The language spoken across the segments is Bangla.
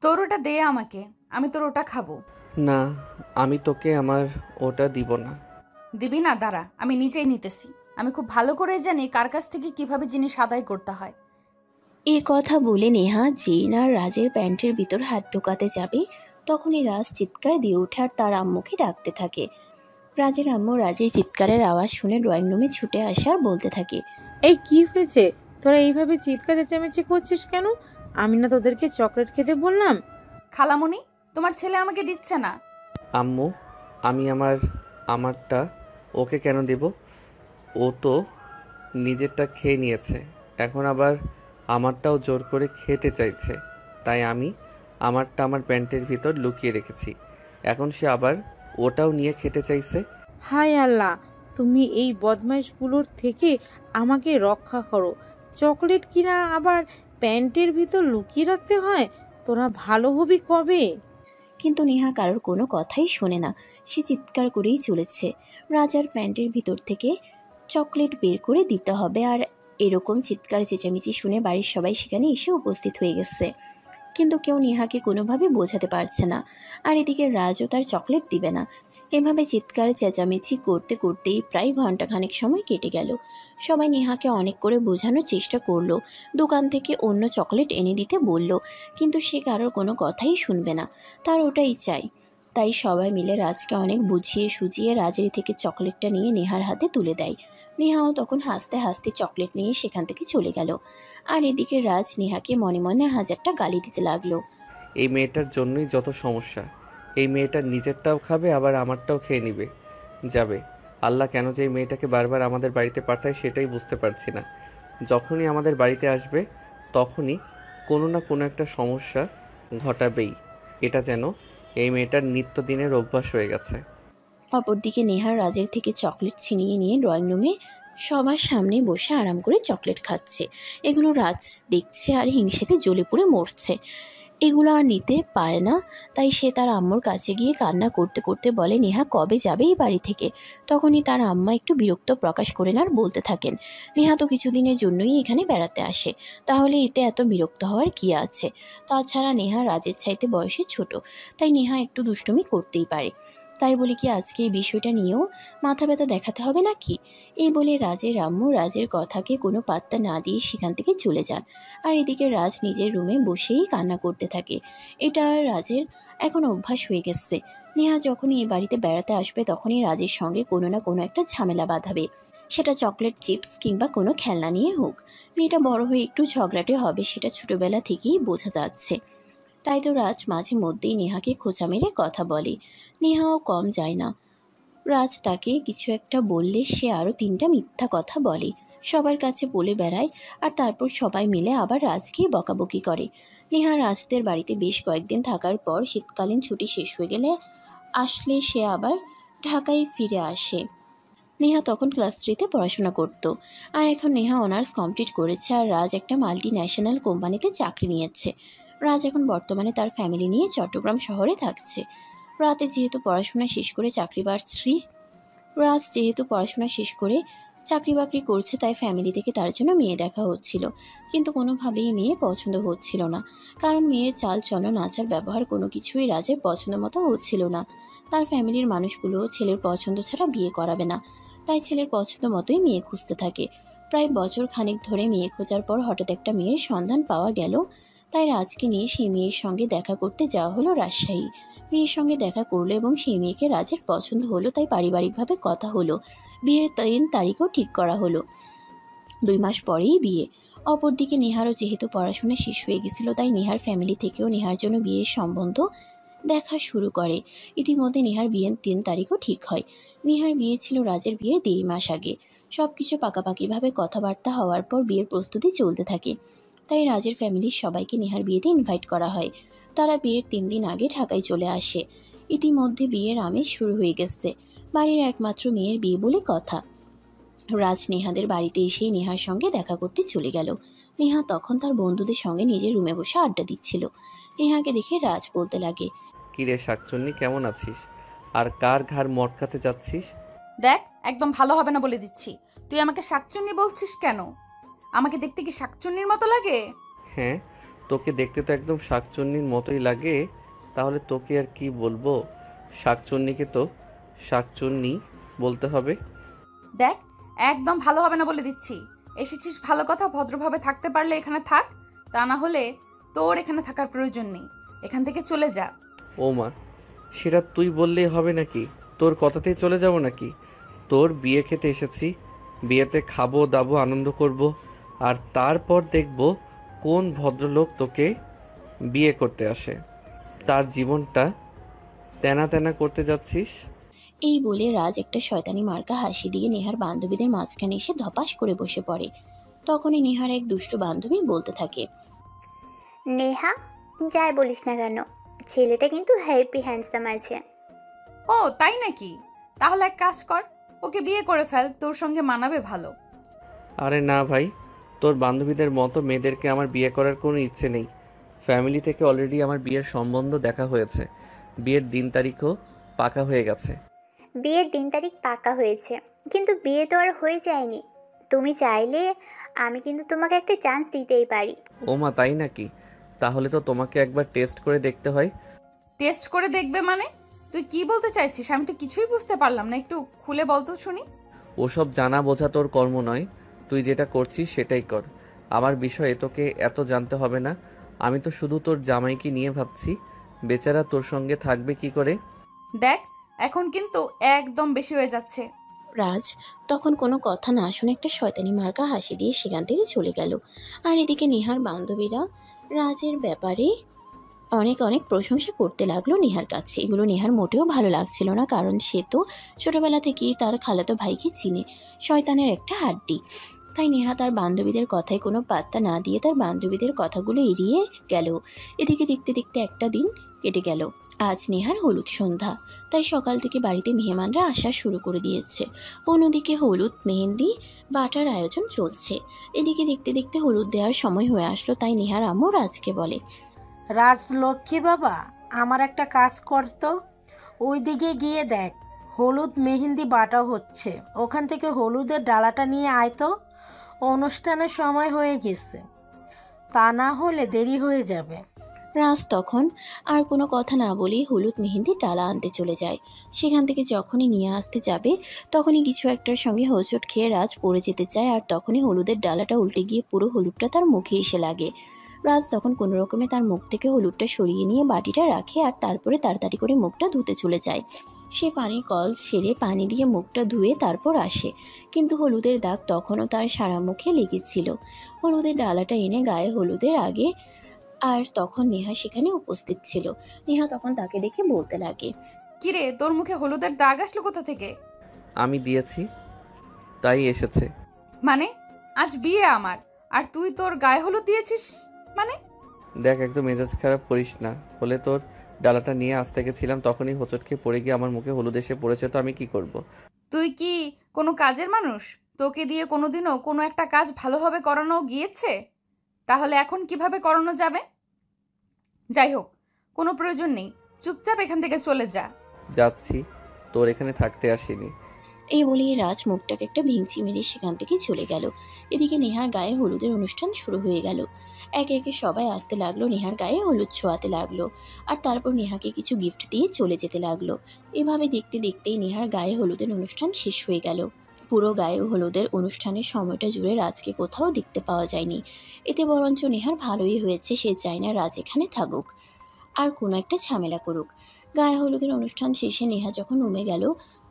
তোর ওটা দে আমাকে, আমি তোর ওটা খাবো। না, আমি তোকে আমার ওটা দিব না। দিবি না? দাঁড়া, আমি নিজেই নিতেছি। আমি খুব ভালো করে জানি কার কাছ থেকে কিভাবে জিনিস আদায় করতে হয়। এ কথা বলে নেহা জেন আর রাজের প্যান্টের ভিতর হাত ঢোকাতে যাবে, তখনই রাজ চিৎকার দিয়ে ওঠে আর তার আম্মুকে ডাকতে থাকে। রাজের আম্মু রাজের চিৎকারের আওয়াজ শুনে ড্রয়িং রুমে ছুটে আসে আর বলতে থাকে, এই কি হয়েছে? তোরা এইভাবে চিৎকার চেঁচামেচি করছিস কেন? আমি না তোদেরকে চকলেট খেতে বললাম? খালামণি, তোমার ছেলে আমাকে দিচ্ছে না। আম্মু, আমি আমারটা ওকে কেন দেব? ও তো নিজেরটা খেয়ে নিয়েছে, এখন আবার আমারটাও জোর করে খেতে চাইছে। তাই আমি আমারটা আমার প্যান্টের ভিতর লুকিয়ে রেখেছি। এখন সে আবার ওটাও নিয়ে খেতে চাইছে। হায় আল্লাহ, তুমি এই বদমাইশগুলোর থেকে আমাকে রক্ষা করো। চকলেট কিনা আবার প্যান্টের ভিতর লুকিয়ে রাখতে হয়? তোরা ভালো হবি কবে? কিন্তু নেহা কারোর কোনো কথাই শোনে না। সে চিৎকার করেই চলেছে, রাজার প্যান্টের ভিতর থেকে চকলেট বের করে দিতে হবে। আর এরকম চিৎকার চেঁচামেচি শুনে বাড়ির সবাই সেখানে এসে উপস্থিত হয়ে গেছে, কিন্তু কেউ নেহাকে কোনোভাবে বোঝাতে পারছে না। আর এদিকে রাজও তার চকলেট দিবে না। এভাবে চিৎকার চেঁচামেচি করতে করতেই প্রায় ঘন্টাখানেক সময় কেটে গেল। সবাই নেহাকে অনেক করে বোঝানোর চেষ্টা করলো, দোকান থেকে অন্য চকলেট এনে দিতে বলল, কিন্তু সে কারোর কোনো কথাই শুনবে না, তার ওটাই চাই। তাই সবাই মিলে রাজকে অনেক বুঝিয়ে সুজিয়ে রাজের থেকে চকলেটটা নিয়ে নেহার হাতে তুলে দেয়। নেহাও তখন হাসতে হাসতে চকলেট নিয়ে সেখান থেকে চলে গেল। আর এদিকে রাজ নেহাকে মনে মনে হাজারটা গালি দিতে লাগলো। এই মেয়েটার জন্যই যত সমস্যা। এই মেয়েটার নিজেরটাও খাবে, আবার আমারটাও খেয়ে নিবে যাবে। আল্লাহ কেন যে এই মেয়েটাকে বারবার আমাদের বাড়িতে পাঠায় সেটাই বুঝতে পারছি না। যখনই আমাদের বাড়িতে আসবে তখনই কোনো না কোনো একটা সমস্যা ঘটাবেই। এটা যেন এই মেয়েটার নিত্যদিনের অভ্যাস হয়ে গেছে। অপরদিকে নেহা রাজের থেকে চকলেট ছিনিয়ে নিয়ে ড্রয়িং রুমে সবার সামনে বসে আরাম করে চকলেট খাচ্ছে। এগুলো রাজ দেখছে আর হিংসেতে জ্বলে পুড়ে মরছে। এগুলো আর নিতে পারে না, তাই সে তার আম্মুর কাছে গিয়ে কান্না করতে করতে বলে, নেহা কবে যাবে এই বাড়ি থেকে? তখনই তার আম্মা একটু বিরক্ত প্রকাশ করেন আর বলতে থাকেন, নেহা তো কিছুদিনের জন্যই এখানে বেড়াতে আসে, তাহলে এতে এত বিরক্ত হওয়ার কী আছে? তাছাড়া নেহা রাজের চাইতে বয়সে ছোট, তাই নেহা একটু দুষ্টুমি করতেই পারে। তাই বলি কি আজকে এই বিষয়টা নিয়েও মাথা ব্যথা দেখাতে হবে নাকি? এই বলে রাজের আম্মু রাজের কথাকে কোনো পাত্তা না দিয়ে সেখান থেকে চলে যান। আর এদিকে রাজ নিজের রুমে বসেই কান্না করতে থাকে। এটা আর রাজের এখন অভ্যাস হয়ে গেছে। নেহা যখনই এই বাড়িতে বেড়াতে আসবে তখনই রাজের সঙ্গে কোনো না কোনো একটা ঝামেলা বাঁধাবে, সেটা চকলেট চিপস কিংবা কোনো খেলনা নিয়ে হোক। মেয়েটা বড় হয়ে একটু ঝগড়াটে হবে, সেটা ছোটবেলা থেকেই বোঝা যাচ্ছে। তাই তো রাজ মাঝে মধ্যেই নেহাকে খোঁচা মেরে কথা বলে। নেহাও কম যায় না, রাজ তাকে কিছু একটা বললে সে আরও 3টা মিথ্যা কথা বলে, সবার কাছে বলে বেড়ায়। আর তারপর সবাই মিলে আবার রাজকে বকাবকি করে। নেহা রাজদের বাড়িতে বেশ কয়েকদিন থাকার পর শীতকালীন ছুটি শেষ হয়ে গেলে আসলে সে আবার ঢাকায় ফিরে আসে। নেহা তখন ক্লাস 3তে পড়াশোনা করত। আর এখন নেহা অনার্স কমপ্লিট করেছে আর রাজ একটা মাল্টি ন্যাশনাল কোম্পানিতে চাকরি নিয়েছে। রাজ এখন বর্তমানে তার ফ্যামিলি নিয়ে চট্টগ্রাম শহরে থাকছে। রাতে যেহেতু পড়াশোনা শেষ করে চাকরি বাকরি রাজ যেহেতু পড়াশোনা শেষ করে চাকরি বাকরি করছে, তাই ফ্যামিলি থেকে তার জন্য মেয়ে দেখা হচ্ছিল, কিন্তু কোনোভাবেই মেয়ে পছন্দ হচ্ছিল না। কারণ মেয়ের চাল চলন আচার ব্যবহার কোনো কিছুই রাজের পছন্দ মতো হচ্ছিল না। তার ফ্যামিলির মানুষগুলো ছেলের পছন্দ ছাড়া বিয়ে করাবে না, তাই ছেলের পছন্দ মতোই মেয়ে খুঁজতে থাকে। প্রায় বছর খানেক ধরে মেয়ে খোঁজার পর হঠাৎ একটা মেয়ের সন্ধান পাওয়া গেল। তাই রাজকে নিয়ে সেই মেয়ের সঙ্গে দেখা করতে যাওয়া হলো রাজশাহী। মেয়ের সঙ্গে দেখা করলো এবং সেই মেয়েকে রাজের পছন্দ হলো, তাই পারিবারিকভাবে কথা হলো। বিয়ের 3 তারিখও ঠিক করা হলো। 2 মাস পরেই বিয়ে। অপরদিকে নেহারও যেহেতু পড়াশোনা শেষ হয়ে গেছিল, তাই নেহার ফ্যামিলি থেকেও নেহার জন্য বিয়ের সম্বন্ধ দেখা শুরু করে। ইতিমধ্যে নেহার বিয়ের 3 তারিখও ঠিক হয়। নেহার বিয়ে ছিল রাজের বিয়ের 1.5 মাস আগে। সব কিছু পাকাপাকিভাবে কথাবার্তা হওয়ার পর বিয়ের প্রস্তুতি চলতে থাকে। তাই রাজের ফ্যামিলির সবাইকে নেহার বিয়েতে ইনভাইট করা হয়। তারা বিয়ের 3 দিন আগে ঢাকায় চলে আসে। ইতিমধ্যে বিয়ের আমেজ শুরু হয়ে গেছে। বাড়ির একমাত্র মেয়ের বিয়ে বলে কথা। রাজ নেহাদের বাড়িতে এসেই নেহার সঙ্গে দেখা করতে চলে গেল। নেহা তখন তার বন্ধুদের সঙ্গে নিজের রুমে বসে আড্ডা দিচ্ছিল। নেহাকে দেখে রাজ বলতে লাগে, কিরে শাকচুন্নি, কেমন আছিস? আর কার ঘাড় মটকাতে যাচ্ছিস? দেখ, একদম ভালো হবে না বলে দিচ্ছি। তুই আমাকে শাকচুন্নি বলছিস কেন? আমাকে দেখতে কি শাকচুন্নির মতো লাগে? হ্যাঁ, তো তোকে দেখতে তো একদম শাকচুন্নির মতোই লাগে। তাহলে তোকে আর কি বলবো, শাকচুন্নিকে তো শাকচুন্নি বলতে হবে। দেখ, একদম ভালো হবে না বলে দিচ্ছি। এসেছিস ভালো কথা, ভদ্রভাবে থাকতে পারলে এখানে থাক, তা না হলে তোর এখানে থাকার প্রয়োজন নেই। এখান থেকে চলে যা। ও মা, সেটা তুই বললেই হবে নাকি? তোর কথাতেই চলে যাব নাকি? তোর বিয়ে খেতে এসেছি, বিয়েতে খাবো দাবো আনন্দ করব, আর তারপর দেখব কোন ভদ্রলোক তোকে বিয়ে করতে আসে। তার জীবনটা তেনা তেনা করতে যাচ্ছিস। এই বলে রাজ একটা শয়তানি মার্কা হাসি দিয়ে নেহার বান্ধবীদের মাঝখানে এসে ধপাস করে বসে পড়ে। তখনই নেহার এক দুষ্টু বান্ধবী বলতে থাকে, নেহা, যাই বলিস না কেন, ছেলেটা কিন্তু হেভি হ্যান্ডসাম আছে। ও তাই নাকি? তাহলে এক কাজ কর, ওকে বিয়ে করে ফেল, তোর সঙ্গে মানাবে ভালো। আরে না ভাই, তোর বান্ধবীদের মতো মেয়েদেরকে আমার বিয়ে করার কোনো ইচ্ছে নেই। ফ্যামিলি থেকে অলরেডি আমার বিয়ের সম্বন্ধ দেখা হয়েছে, বিয়ের দিন তারিখও পাকা হয়ে গেছে। বিয়ের দিন তারিখ পাকা হয়েছে, কিন্তু বিয়ে তো আর হয়ে যায়নি। তুমি চাইলে আমি কিন্তু তোমাকে একটা চান্স দিতেই পারি। ও মা, তাই নাকি? তাহলে তো তোমাকে একবার টেস্ট করে দেখতে হয়। টেস্ট করে দেখবে মানে? তুই কি বলতে চাইছিস? আমি তো কিছুই বুঝতে পারলাম না, একটু খুলে বল তো শুনি। ওসব জানা বোঝা তোর কর্ম নয়, তুই যেটা করছিস সেটাই কর। আমার বিষয়ে তোকে এত জানতে হবে না। আমি তো শুধু তোর জামাইকে নিয়ে ভাবছি, বেচারা তোর সঙ্গে থাকবে কি করে। দেখ, এখন কিন্তু একদম বেশি হয়ে যাচ্ছে। রাজ তখন কোনো কথা না শুনে একটা শয়তানি মার্কা হাসি দিয়ে সেখান থেকে চলে গেল। আর এদিকে নেহার বান্ধবীরা রাজের ব্যাপারে অনেক অনেক প্রশংসা করতে লাগলো নেহার কাছে। এগুলো নেহার মোটেও ভালো লাগছিল না, কারণ সে তো ছোটবেলা থেকেই তার খালাতো ভাইকে চিনে, শয়তানের একটা হাড্ডি। তাই নেহা তার বান্ধবীদের কথায় কোনো পাত্তা না দিয়ে তার বান্ধবীদের কথাগুলো এড়িয়ে গেল। এদিকে দেখতে দেখতে একটা দিন কেটে গেল। আজ নেহার হলুদ সন্ধ্যা, তাই সকাল থেকে বাড়িতে মেহমানরা আসা শুরু করে দিয়েছে। অন্যদিকে হলুদ মেহেন্দি বাটার আয়োজন চলছে। এদিকে দেখতে দেখতে হলুদ দেওয়ার সময় হয়ে আসলো, তাই নেহার আম্মু রাজকে বলে, রাজলক্ষ্মী বাবা, আমার একটা কাজ করতো, ওইদিকে গিয়ে দেখ হলুদ মেহেন্দি বাটা হচ্ছে, ওখান থেকে হলুদের ডালাটা নিয়ে আয় তো, অনুষ্ঠানের সময় হয়ে গেছে, তা না হলে দেরি হয়ে যাবে। রাজ তখন আর কোনো কথা না বলেই হলুদ মেহেন্দির ডালা আনতে চলে যায়। সেখান থেকে যখনই নিয়ে আসতে যাবে তখনই কিছু একটার সঙ্গে হোঁচট খেয়ে রাজ পড়ে যেতে চায়, আর তখনই হলুদের ডালাটা উল্টে গিয়ে পুরো হলুদটা তার মুখে এসে লাগে। রাজ তখন কোনো রকমে তার মুখ থেকে হলুদটা সরিয়ে নিয়ে বাটিটা রাখে, আর তারপরে তাড়াতাড়ি করে মুখটা ধুতে চলে যায়। সে পানির কল ছেড়ে পানি দিয়ে মুখটা ধুয়ে তারপর আসে, কিন্তু হলুদের দাগ তখনও তার সারা মুখে লেগেছিল। হলুদের ডালাটা এনে গায়ে হলুদের আগে, আর তখন নেহা সেখানে উপস্থিত ছিল। নেহা তখন তাকে দেখে বলতে লাগে, কিরে, তোর মুখে হলুদের দাগ আসলো কোথা থেকে? আমি দিয়েছি, তাই এসেছে। মানে আজ বিয়ে আমার, আর তুই তোর গায়ে হলুদ দিয়েছিস মানে? দেখ, একদম মেজাজ খারাপ করিস না। হলে তোর ডালাটা নিয়ে আসতে গেছিলাম, তখনই হোঁচট খেয়ে পড়ে গিয়ে আমার মুখে হলুদ এসে পড়েছে, তো আমি কি করব। তুই কি কোনো কাজের মানুষ? তোকে দিয়ে কোনোদিনও কোনো একটা কাজ ভালোভাবে করানো গিয়েছে? তাহলে এখন কিভাবে করানো যাবে? যাই হোক, কোনো প্রয়োজন নেই, চুপচাপ এখান থেকে চলে যা। যাচ্ছি, তোর এখানে থাকতে আসিনি। এই বলেই রাজ মুখটাকে একটা ভিঞ্চি মেরে সেখান থেকে চলে গেল। এদিকে নেহার গায়ে হলুদের অনুষ্ঠান শুরু হয়ে গেল। একে একে সবাই আসতে লাগলো, নেহার গায়ে হলুদ ছোঁয়াতে লাগলো, আর তারপর নেহাকে কিছু গিফট দিয়ে চলে যেতে লাগলো। এভাবে দেখতে দেখতেই নেহার গায়ে হলুদের অনুষ্ঠান শেষ হয়ে গেল। পুরো গায়ে হলুদের অনুষ্ঠানের সময়টা জুড়ে রাজকে কোথাও দেখতে পাওয়া যায়নি। এতে বরঞ্চ নেহার ভালোই হয়েছে, সে চায় না রাজ এখানে থাকুক আর কোনো একটা ঝামেলা করুক। গায়ে হলুদের অনুষ্ঠান শেষে নেহা যখন রুমে গেল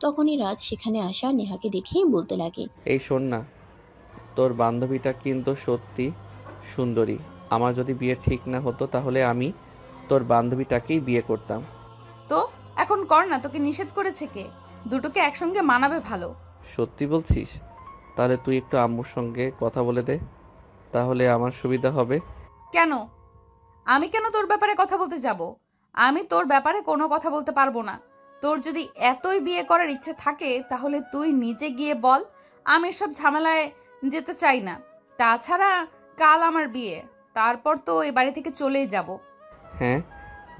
তখনই রাজ সেখানে আসা নেহাকে দেখেই বলতে লাগে, এই শোন না, তোর বান্ধবীটা কিন্তু সত্যি সুন্দরী। আমার যদি বিয়ে ঠিক না হতো তাহলে আমি তোর বান্ধবীটাকেই বিয়ে করতাম। তো এখন কর না, তোকে নিষেধ করেছে কে? দুটোকে একসঙ্গে মানাবে ভালো। সত্যি বলছিস? তাহলে তুই একটু আম্মুর সঙ্গে কথা বলে দে, তাহলে আমার সুবিধা হবে। কেন? আমি কেন তোর ব্যাপারে কথা বলতে যাব? আমি তোর ব্যাপারে কোনো কথা বলতে পারবো না। তোর যদি এতই বিয়ে করার ইচ্ছে থাকে তাহলে তুই নিজে গিয়ে বল। আমি এসব ঝামেলায় যেতে চাই না। তাছাড়া কাল আমার বিয়ে, তারপর তো এ বাড়ি থেকে চলেই যাব। হ্যাঁ,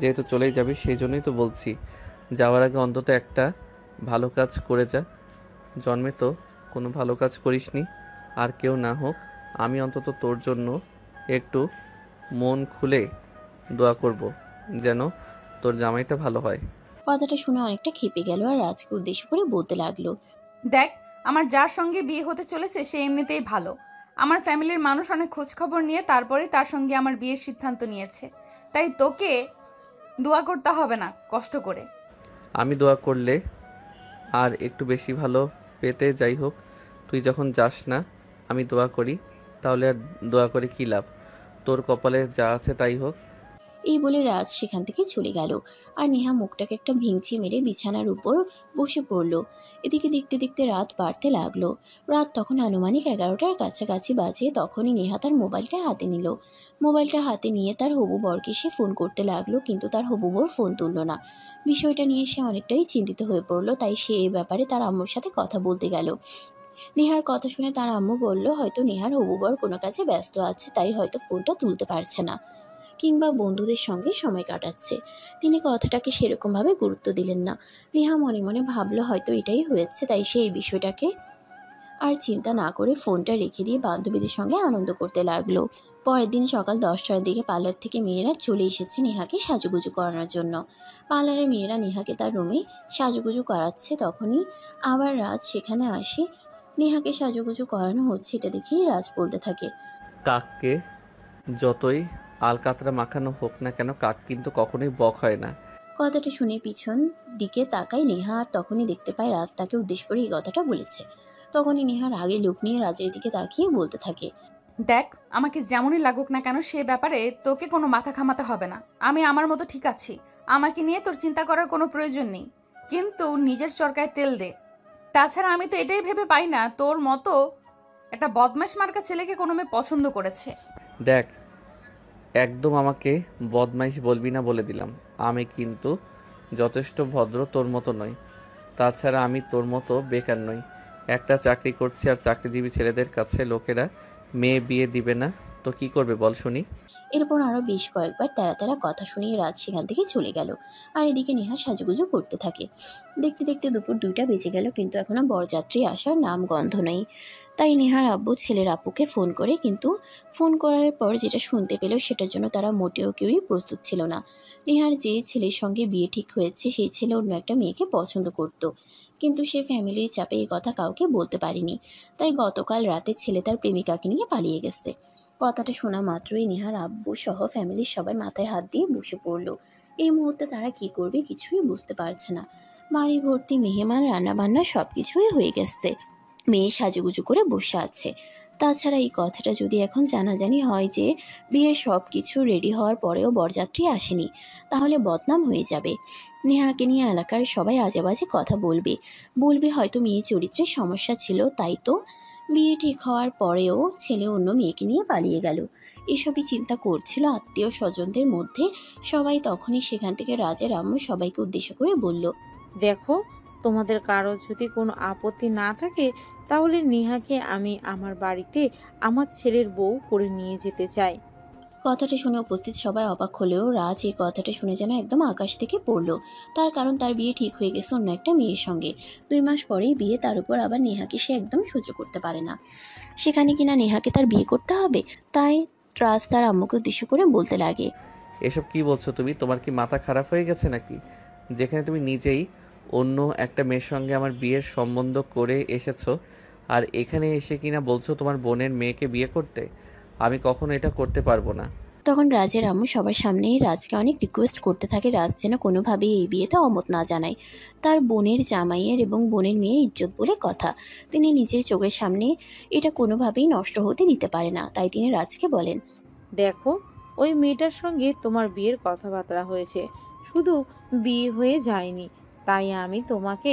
যেহেতু চলেই যাবি সেই জন্যই তো বলছি, যাওয়ার আগে অন্তত একটা ভালো কাজ করে যা। জন্মে তো কোনো ভালো কাজ করিসনি, আর কেউ না হোক আমি অন্তত তোর জন্য একটু মন খুলে দোয়া করব যেন তোর জামাইটা ভালো হয়। কথাটা শুনে অনেকটা খেপে গেল আর রাজকে উদ্দেশ্য করে বলতে লাগলো, দেখ, আমার যার সঙ্গে বিয়ে হতে চলেছে সে এমনিতেই ভালো। আমার ফ্যামিলির মানুষ অনেক খোঁজখবর নিয়ে তারপরে তার সঙ্গে আমার বিয়ের সিদ্ধান্ত নিয়েছে। তাই তোকে দোয়া করতে হবে না কষ্ট করে। আমি দোয়া করলে আর একটু বেশি ভালো পেতে যাই হোক, তুই যখন যাস না আমি দোয়া করি, তাহলে আর দোয়া করে কী লাভ? তোর কপালে যা আছে তাই হোক। এই বলে রাজ সেখান থেকে চলে গেল। আর নেহা মুখটাকে একটা ভিংচি মেরে বিছানার উপর বসে পড়ল। এদিকে দেখতে দেখতে রাত বাড়তে লাগলো। রাত তখন আনুমানিক 11টার কাছাকাছি বাজে। তখনই নেহা তার মোবাইলটা হাতে নিল। মোবাইলটা হাতে নিয়ে তার হবু বরকে সে ফোন করতে লাগলো, কিন্তু তার হবু বর ফোন তুলল না। বিষয়টা নিয়ে সে অনেকটাই চিন্তিত হয়ে পড়ল। তাই সে এ ব্যাপারে তার আম্মুর সাথে কথা বলতে গেল। নেহার কথা শুনে তার আম্মু বলল, হয়তো নেহার হবু বর কোনো কাজে ব্যস্ত আছে, তাই হয়তো ফোনটা তুলতে পারছে না, কিংবা বন্ধুদের সঙ্গে সময় কাটাচ্ছে। তিনি কথাটাকে সেরকমভাবে গুরুত্ব দিলেন না। নেহা মনে মনে ভাবলো হয়তো এটাই হয়েছে, তাই সে এই বিষয়টাকে আর চিন্তা না করে ফোনটা রেখে দিয়ে বান্ধবীদের সঙ্গে আনন্দ করতে লাগলো। পরের দিন সকাল 10টার দিকে পার্লার থেকে মেয়েরা চলে এসেছে নেহাকে সাজুগুজু করানোর জন্য। পার্লারের মেয়েরা নেহাকে তার রুমে সাজুগুজু করাচ্ছে। তখনই আবার রাজ সেখানে আসে। নেহাকে সাজুগুজু করানো হচ্ছে এটা দেখেই রাজ বলতে থাকে, কাককে যতই আলকাতরা মাখানো হোক না কেন, কাক কিন্তু কখনোই বক হয় না। কথাটা শুনে পিছন দিকে তাকায় নেহা, আর তখনই দেখতে পায় রাজ তাকে উদ্দেশ্য করে এই কথাটা বলেছে। তখনই নেহার আগে লোক নিয়ে রাজের দিকে তাকিয়ে বলতে থাকে, দেখ, আমাকে যেমনই লাগুক না কেন সে ব্যাপারে তোকে কোনো মাথা ঘামাতে হবে না। আমি আমার মতো ঠিক আছি, আমাকে নিয়ে তোর চিন্তা করার কোনো প্রয়োজন নেই। কিন্তু নিজের চরকায় তেল দে। তাছাড়া আমি তো এটাই ভেবে পাই না তোর মতো একটা বদমাশ মার্কা ছেলেকে কোনো মেয়ে পছন্দ করেছে। দেখ, একদম আমাকে বদমাইশ বলবি না বলে দিলাম। আমি কিন্তু যথেষ্ট ভদ্র, তোর মতো নই। তাছাড়া আমি তোর মতো বেকার নই। একটা চাকরি করছি, আর চাকরিজীবী ছেলেদের কাছে লোকেরা মেয়ে বিয়ে দিবে না তো কি করবে বল শুনি? এরপর আরও বেশ কয়েকবার তেরা তেরা কথা শুনিয়ে রাজ সেখান থেকে চলে গেল। আর এদিকে নেহা সাজুগুজু করতে থাকে। দেখতে দেখতে দুপুর 2টা বেজে গেল, কিন্তু এখনও বরযাত্রী আসার নাম গন্ধ নেই। তাই নেহার আব্বু ছেলের আপুকে ফোন করে, কিন্তু ফোন করার পর যেটা শুনতে পেল সেটার জন্য তারা মোটেও কেউই প্রস্তুত ছিল না। নেহার যে ছেলের সঙ্গে বিয়ে ঠিক হয়েছে সেই ছেলে অন্য একটা মেয়েকে পছন্দ করত, কিন্তু সে ফ্যামিলির চাপে এই কথা কাউকে বলতে পারেনি। তাই গতকাল রাতে ছেলে তার প্রেমিকাকে নিয়ে পালিয়ে গেছে। কথাটা শোনা মাত্রই নেহার আব্বু সহ ফ্যামিলির সবাই মাথায় হাত দিয়ে বসে পড়ল। এই মুহূর্তে তারা কি করবে কিছুই বুঝতে পারছে না। বাড়ি ভর্তি মেহমান, রান্নাবান্না সব কিছুই হয়ে গেছে। মেয়ে সাজুগুজু করে বসে আছে। তাছাড়া এই কথাটা যদি এখন জানাজানি হয় যে বিয়ের সব কিছু রেডি হওয়ার পরেও বরযাত্রী আসেনি, তাহলে বদনাম হয়ে যাবে। নেহাকে নিয়ে এলাকার সবাই আজে বাজে কথা বলবে হয়তো মেয়ের চরিত্রের সমস্যা ছিল, তাই তো বিয়ে ঠিক হওয়ার পরেও ছেলে অন্য মেয়েকে নিয়ে পালিয়ে গেল। এসবই চিন্তা করছিল আত্মীয় স্বজনদের মধ্যে সবাই। তখনই সেখান থেকে রাজের আম্মু সবাইকে উদ্দেশ্য করে বলল, দেখো, তোমাদের কারো যদি কোনো আপত্তি না থাকে তাহলে নেহাকে আমি আমার বাড়িতে আমার ছেলের বউ করে নিয়ে যেতে চাই। কথাটা শুনে উপস্থিত সবাই অবাক হলেও রাজ এই কথাটা শুনে যেন একদম আকাশ থেকে পড়ল। তার কারণ তার বিয়ে ঠিক হয়ে গেছে অন্য একটা মেয়ের সঙ্গে। 2 মাস পরেই বিয়ে, তার উপর আবার নেহাকে সে একদম সহ্য করতে পারে না। সেখানে কিনা নেহাকে তার বিয়ে করতে হবে। তাই রাজ তার আম্মুকে উদ্দেশ্য করে বলতে লাগে, এসব কি বলছো তুমি? তোমার কি মাথা খারাপ হয়ে গেছে নাকি? যেখানে তুমি নিজেই অন্য একটা মেয়ের সঙ্গে আমার বিয়ের সম্বন্ধ করে এসেছো, আর এখানে এসে কিনা বলছো তোমার বোনের মেয়েকে বিয়ে করতে? আমি কখনো এটা করতে পারবো না। তখন রাজের আম্মু সবার সামনেই রাজকে অনেক রিকোয়েস্ট করতে থাকে রাজ যেন কোনোভাবেই এই বিয়েতে অমত না জানায়। তার বোনের জামাইয়ের এবং বোনের মেয়ের ইজ্জত বলে কথা, তিনি নিজের চোখের সামনে এটা কোনোভাবেই নষ্ট হতে দিতে পারে না। তাই তিনি রাজকে বলেন, দেখো, ওই মেয়েটার সঙ্গে তোমার বিয়ের কথাবার্তা হয়েছে, শুধু বিয়ে হয়ে যায়নি। তাই আমি তোমাকে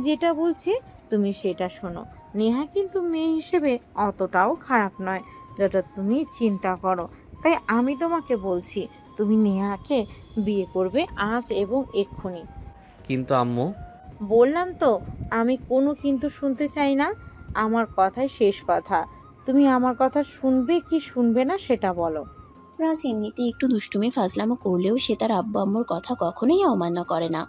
যেটা বলছি তুমি সেটা শোনো। নেহা কিন্তু মেয়ে হিসেবে অতটাও খারাপ নয় যেটা তুমি চিন্তা করো। তাই আমি তোমাকে বলছি তুমি নেহাকে বিয়ে করবে আজ এবং এক্ষুনি। কিন্তু আম্মু, বললাম তো, আমি কোনো কিন্তু শুনতে চাই না। আমার কথাই শেষ কথা। তুমি আমার কথা শুনবে কি শুনবে না সেটা বলো। রাজ এমনিতে একটু দুষ্টুমি ফাজলামো করলেও সে তার আব্বু আম্মুর কথা কখনোই অমান্য করে না।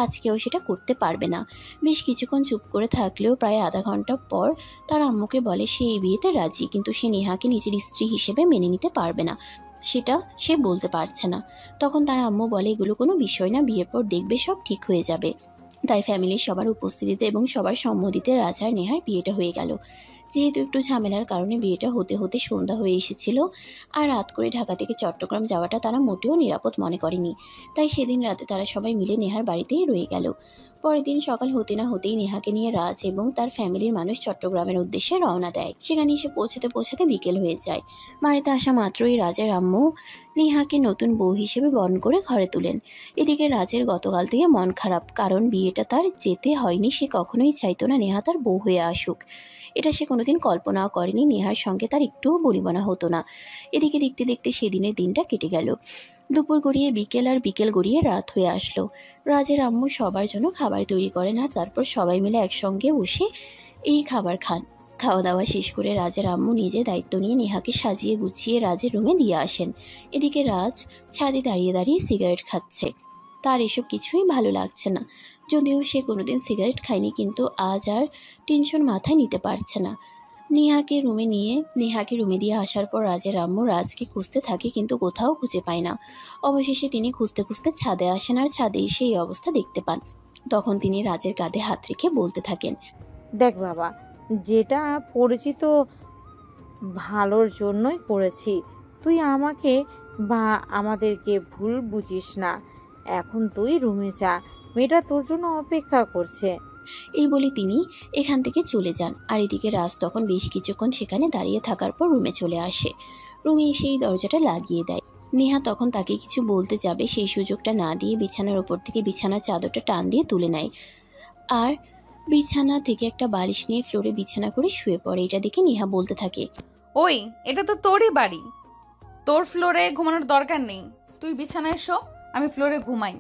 আজকেও সেটা করতে পারবে না। বেশ কিছুক্ষণ চুপ করে থাকলেও প্রায় আধা ঘন্টা পর তার আম্মুকে বলে সে এই বিয়েতে রাজি, কিন্তু সে নেহাকে নিজের স্ত্রী হিসেবে মেনে নিতে পারবে না। সেটা সে বলতে পারছে না। তখন তার আম্মু বলে এগুলো কোনো বিষয় না, বিয়ের পর দেখবে সব ঠিক হয়ে যাবে। তাই ফ্যামিলির সবার উপস্থিতিতে এবং সবার সম্মতিতে রাজ আর নেহার বিয়েটা হয়ে গেল। যেহেতু একটু ঝামেলার কারণে বিয়েটা হতে হতে সন্ধ্যা হয়ে এসেছিল, আর রাত করে ঢাকা থেকে চট্টগ্রাম যাওয়াটা তারা মোটেও নিরাপদ মনে করেনি। তাই সেদিন রাতে তারা সবাই মিলে নেহার বাড়িতেই রয়ে গেল। পরের দিন সকাল হতে না হতেই নেহাকে নিয়ে রাজ এবং তার ফ্যামিলির মানুষ চট্টগ্রামের উদ্দেশ্যে রওনা দেয়। সেখানে এসে পৌঁছাতে পৌঁছাতে বিকেল হয়ে যায়। বাড়িতে আসা মাত্রই রাজের আম্মু নেহাকে নতুন বউ হিসেবে বরণ করে ঘরে তুলেন। এদিকে রাজের গতকাল থেকে মন খারাপ, কারণ বিয়েটা তার যেতে হয়নি। সে কখনোই চাইতো না নেহা তার বউ হয়ে আসুক। এটা সে কোনোদিন কল্পনাও করেনি। নেহার সঙ্গে তার একটুও বনিবনা হতো না। এদিকে দেখতে দেখতে সেদিনের দিনটা কেটে গেল। দুপুর গড়িয়ে বিকেল, আর বিকেল গড়িয়ে রাত হয়ে আসলো। রাজের আম্মু সবার জন্য খাবার তৈরি করেন, আর তারপর সবাই মিলে একসঙ্গে বসে এই খাবার খান। খাওয়া দাওয়া শেষ করে রাজের আম্মু নিজে দায়িত্ব নিয়ে নেহাকে সাজিয়ে গুছিয়ে রাজের রুমে দিয়ে আসেন। এদিকে রাজ ছাদে দাঁড়িয়ে দাঁড়িয়ে সিগারেট খাচ্ছে। তার এসব কিছুই ভালো লাগছে না। যদিও সে কোনোদিন সিগারেট খায়নি, কিন্তু আজ আর টেনশন মাথায় নিতে পারছে না। নেহাকে রুমে দিয়ে আসার পর রাজের আম্মু রাজকে খুঁজতে থাকে, কিন্তু কোথাও খুঁজে পায় না। অবশেষে তিনি খুঁজতে খুঁজতে ছাদে আসেন, আর ছাদে এসে এই অবস্থা দেখতে পান। তখন তিনি রাজের কাঁধে হাত রেখে বলতে থাকেন, দেখ বাবা, যেটা পরিচিত ভালোর জন্যই করেছি। তুই আমাকে বা আমাদেরকে ভুল বুঝিস না। এখন তুই রুমে যা, মেয়েটা তোর জন্য অপেক্ষা করছে। এই বলে তিনি এখান থেকে চলে যান। আর এদিকে রাজ তখন বেশ কিছুক্ষণ সেখানে দাঁড়িয়ে থাকার পর রুমে চলে আসে। রুমে এসে এই দরজাটা লাগিয়ে দেয়। নেহা তখন তাকে কিছু বলতে যাবে, সেই সুযোগটা না দিয়ে বিছানার ওপর থেকে বিছানার চাদরটা টান দিয়ে তুলে নেয়, আর বিছানা থেকে একটা বালিশ নিয়ে ফ্লোরে বিছানা করে শুয়ে পড়ে। এটা দেখে নেহা বলতে থাকে, ওই, এটা তো তোরই বাড়ি, তোর ফ্লোরে ঘুমানোর দরকার নেই। তুই বিছানায় শো, আমি ফ্লোরে ঘুমাই।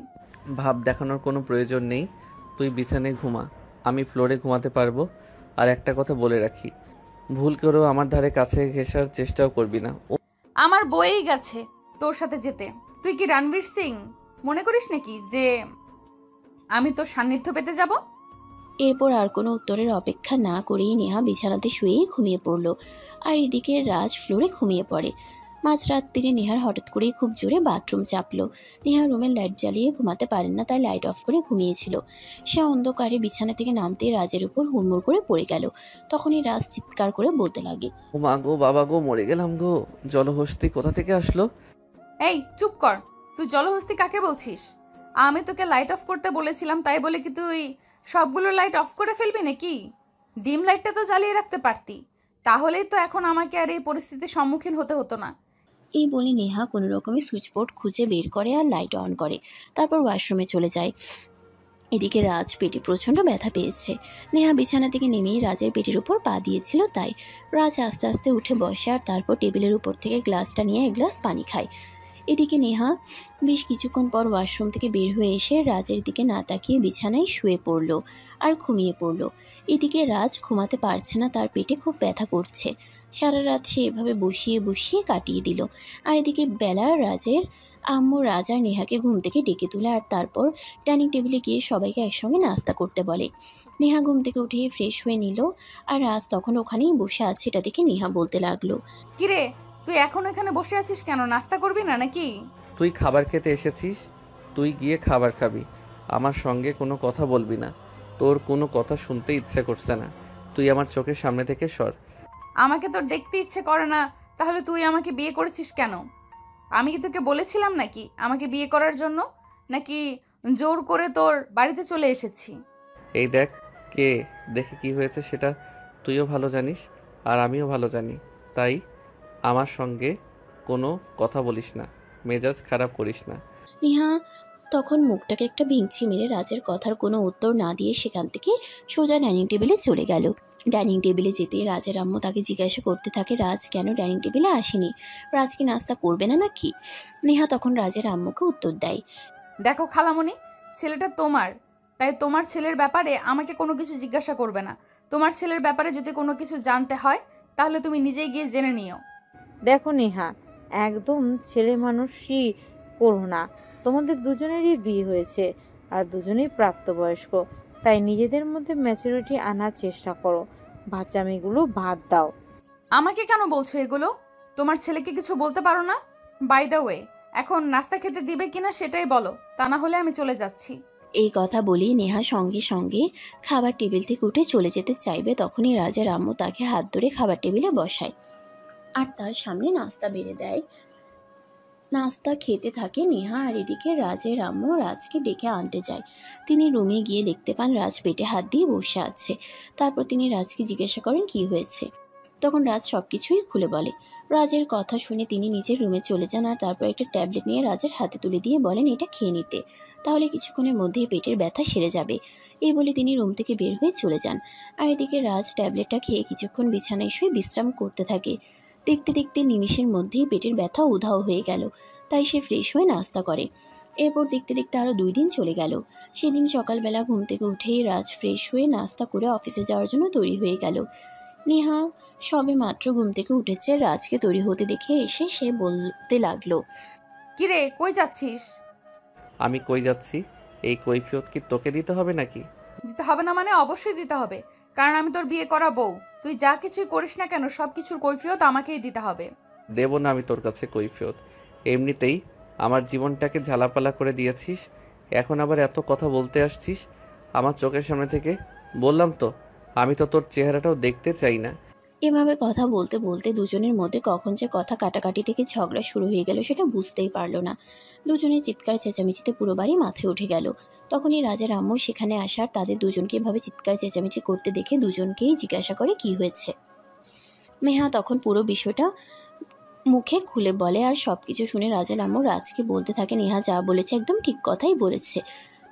ভাব দেখানোর কোনো প্রয়োজন নেই। তুই বিছানায় ঘুমা, আমি ফ্লোরে ঘুমাতে পারবো। আর একটা কথা বলে রাখি, ভুল করেও আমার ধারে কাছে ঘেঁষার চেষ্টাও করবি না। আমার বয়েই গেছে তোর সাথে যেতে। তুই কি রণবীর সিং মনে করিস নাকি যে আমি তোর সান্নিধ্য পেতে যাব? এরপর আর কোনো উত্তরের অপেক্ষা না করেই নেহা বিছানাতে শুয়েই ঘুমিয়ে পড়ল। আর এদিকে রাজ ফ্লোরে ঘুমিয়ে পড়ে। মাঝরাত্রিরে নেহার হঠাৎ করেই খুব জোরে বাথরুম চাপলো। নেহা রুমের লাইট জ্বালিয়ে ঘুমাতে পারেন না, তাই লাইট অফ করে ঘুমিয়েছিল। সে অন্ধকারে বিছানা থেকে নামতে রাজের উপর হুড়মুড় করে পড়ে গেল। তখনই রাজ চিৎকার করে বলতে লাগে, ও মা গো, বাবা গো, মরে গেলাম গো। জলহস্তি কোথা থেকে আসলো? এই চুপ কর, তুই জলহস্তি কাকে বলছিস? আমি তোকে লাইট অফ করতে বলেছিলাম, তাই বলে কি তুই সবগুলো লাইট অফ করে ফেলবি নাকি? ডিম লাইটটা তো জ্বালিয়ে রাখতে পারতি, তাহলেই তো এখন আমাকে আর এই পরিস্থিতির সম্মুখীন হতে হতো না। এই বলে নেহা কোনো রকমের সুইচ বোর্ড খুঁজে বের করে আর লাইট অন করে। তারপর ওয়াশরুমে চলে যায়। এদিকে রাজ পেটে প্রচণ্ড ব্যথা পেয়েছে। নেহা বিছানা থেকে নেমেই রাজের পেটের উপর পা দিয়েছিল, তাই রাজ আস্তে আস্তে উঠে বসে, আর তারপর টেবিলের উপর থেকে গ্লাসটা নিয়ে এক গ্লাস পানি খায়। এদিকে নেহা বেশ কিছুক্ষণ পর ওয়াশরুম থেকে বের হয়ে এসে রাজের দিকে না তাকিয়ে বিছানায় শুয়ে পড়ল আর ঘুমিয়ে পড়ল। এদিকে রাজ ঘুমাতে পারছে না, তার পেটে খুব ব্যথা করছে। সারা রাত সে এভাবে বসিয়ে বসিয়ে কাটিয়ে দিল। আর এদিকে বেলা রাজের আম্মু রাজ আর নেহাকে ঘুম থেকে ডেকে তুলে, আর তারপর ডাইনিং টেবিলে গিয়ে সবাইকে একসঙ্গে নাস্তা করতে বলে। নেহা ঘুম থেকে উঠে ফ্রেশ হয়ে নিল, আর রাজ তখন ওখানেই বসে আছে। এটা দেখে নেহা বলতে লাগলো, কিরে, তুই এখন এখানে বসে আছিস কেন? নাস্তা করবি না নাকি? তুই খাবার খেতে এসেছিস, তুই গিয়ে খাবার খাবি। আমার সঙ্গে কোনো কথা বলবি না। তোর কোনো কথা শুনতে ইচ্ছে করছে না। তুই আমার চোখের সামনে থেকে সর। আমাকে তোর দেখতে ইচ্ছে করে না, তাহলে তুই আমাকে বিয়ে করেছিস কেন? আমি কি তোকে বলেছিলাম নাকি আমাকে বিয়ে করার জন্য, নাকি জোর করে তোর বাড়িতে চলে এসেছি? এই দেখ, কে দেখে কি হয়েছে সেটা তুইও ভালো জানিস, আর আমিও ভালো জানি। তাই আমার সঙ্গে কোনো কথা বলিস না, মেজাজ খারাপ করিস না। নেহা তখন মুখটাকে একটা ভিংচি মেরে রাজের কথার কোনো উত্তর না দিয়ে সেখান থেকে সোজা ডাইনিং টেবিলে চলে গেল। ডাইনিং টেবিলে যেতে রাজের আম্মু তাকে জিজ্ঞাসা করতে থাকে রাজ কেন ডাইনিং টেবিলে আসেনি, রাজ কি নাস্তা করবে না নাকি? নেহা তখন রাজের আম্মুকে উত্তর দেয়, দেখো খালামণি, ছেলেটা তোমার, তাই তোমার ছেলের ব্যাপারে আমাকে কোনো কিছু জিজ্ঞাসা করবে না। তোমার ছেলের ব্যাপারে যদি কোনো কিছু জানতে হয় তাহলে তুমি নিজেই গিয়ে জেনে নিও। দেখো নেহা, একদম ছেলে মানুষই করো না। তোমাদের দুজনেরই বিয়ে হয়েছে, আর দুজনেই প্রাপ্তবয়স্ক। তাই নিজেদের মধ্যে ম্যাচুরিটি আনার চেষ্টা করো। বাচ্চামিগুলো বাদ দাও। আমাকে কেন বলছো এগুলো? তোমার ছেলেকে কিছু বলতে পারো না? বাই দ্য ওয়ে, এখন নাস্তা খেতে দিবে কিনা সেটাই বলো, তা না হলে আমি চলে যাচ্ছি। এই কথা বলেই নেহা সঙ্গে সঙ্গে খাবার টেবিল থেকে উঠে চলে যেতে চাইবে, তখনই রাজের আম্মু তাকে হাত ধরে খাবার টেবিলে বসায় আর তার সামনে নাস্তা বেড়ে দেয়। নাস্তা খেতে থাকে নেহা, আর এদিকে রাজের আম্মু রাজকে ডেকে আনতে যায়। তিনি রুমে গিয়ে দেখতে পান রাজ পেটে হাত দিয়ে বসে আছে। তারপর তিনি রাজকে জিজ্ঞাসা করেন কি হয়েছে। তখন রাজ সব কিছুই খুলে বলে। রাজের কথা শুনে তিনি নিজের রুমে চলে যান আর তারপর একটা ট্যাবলেট নিয়ে রাজের হাতে তুলে দিয়ে বলেন এটা খেয়ে নিতে, তাহলে কিছুক্ষণের মধ্যেই পেটের ব্যথা সেরে যাবে। এই বলে তিনি রুম থেকে বের হয়ে চলে যান। আর এদিকে রাজ ট্যাবলেটটা খেয়ে কিছুক্ষণ বিছানায় শুয়ে বিশ্রাম করতে থাকে। দেখতে দেখতে নিমিষের মধ্যেই পেটের ব্যথা উধাও হয়ে গেল, তাই সে ফ্রেশ হয়ে নাস্তা করে। এরপর দেখতে দেখতে আরও 2 দিন চলে গেল। সেদিন সকালবেলা ঘুম থেকে উঠেই রাজ ফ্রেশ হয়ে নাস্তা করে অফিসে যাওয়ার জন্য তৈরি হয়ে গেল। নেহা সবে মাত্র ঘুম থেকে উঠেছে, রাজকে তৈরি হতে দেখে এসে সে বলতে লাগলো, কিরে কই যাচ্ছিস? আমি কই যাচ্ছি? এই কৈফিয়ত কি তোকে দিতে হবে নাকি? দিতে হবে না মানে অবশ্যই দিতে হবে, কারণ আমি তোর বিয়ে করা বউ। তুই যা কিছুই করিস না কেন সব কিছুর কৈফিয়ত আমাকেই দিতে হবে। দেব না আমি তোর কাছে কৈফিয়ত। এমনিতেই আমার জীবনটাকে ঝালাপালা করে দিয়েছিস, এখন আবার এত কথা বলতে আসছিস আমার চোখের সামনে থেকে। বললাম তো আমি তো তোর চেহারাটাও দেখতে চাই না। এভাবে কথা বলতে বলতে দুজনের মধ্যে কখন যে কথা কাটাকাটি থেকে ঝগড়া শুরু হয়ে গেল সেটা বুঝতেই পারলো না। দুজনের চিৎকার চেঁচামেচিতে পুরো বাড়ি মাথায় উঠে গেল। তখনই রাজার আম্মু সেখানে আসার তাদের দুজনকে এভাবে চিৎকার চেঁচামেচি করতে দেখে দুজনকেই জিজ্ঞাসা করে কি হয়েছে। নেহা তখন পুরো বিষয়টা মুখে খুলে বলে আর সব কিছু শুনে রাজার আম্মু রাজকে বলতে থাকে নেহা যা বলেছে একদম ঠিক কথাই বলেছে।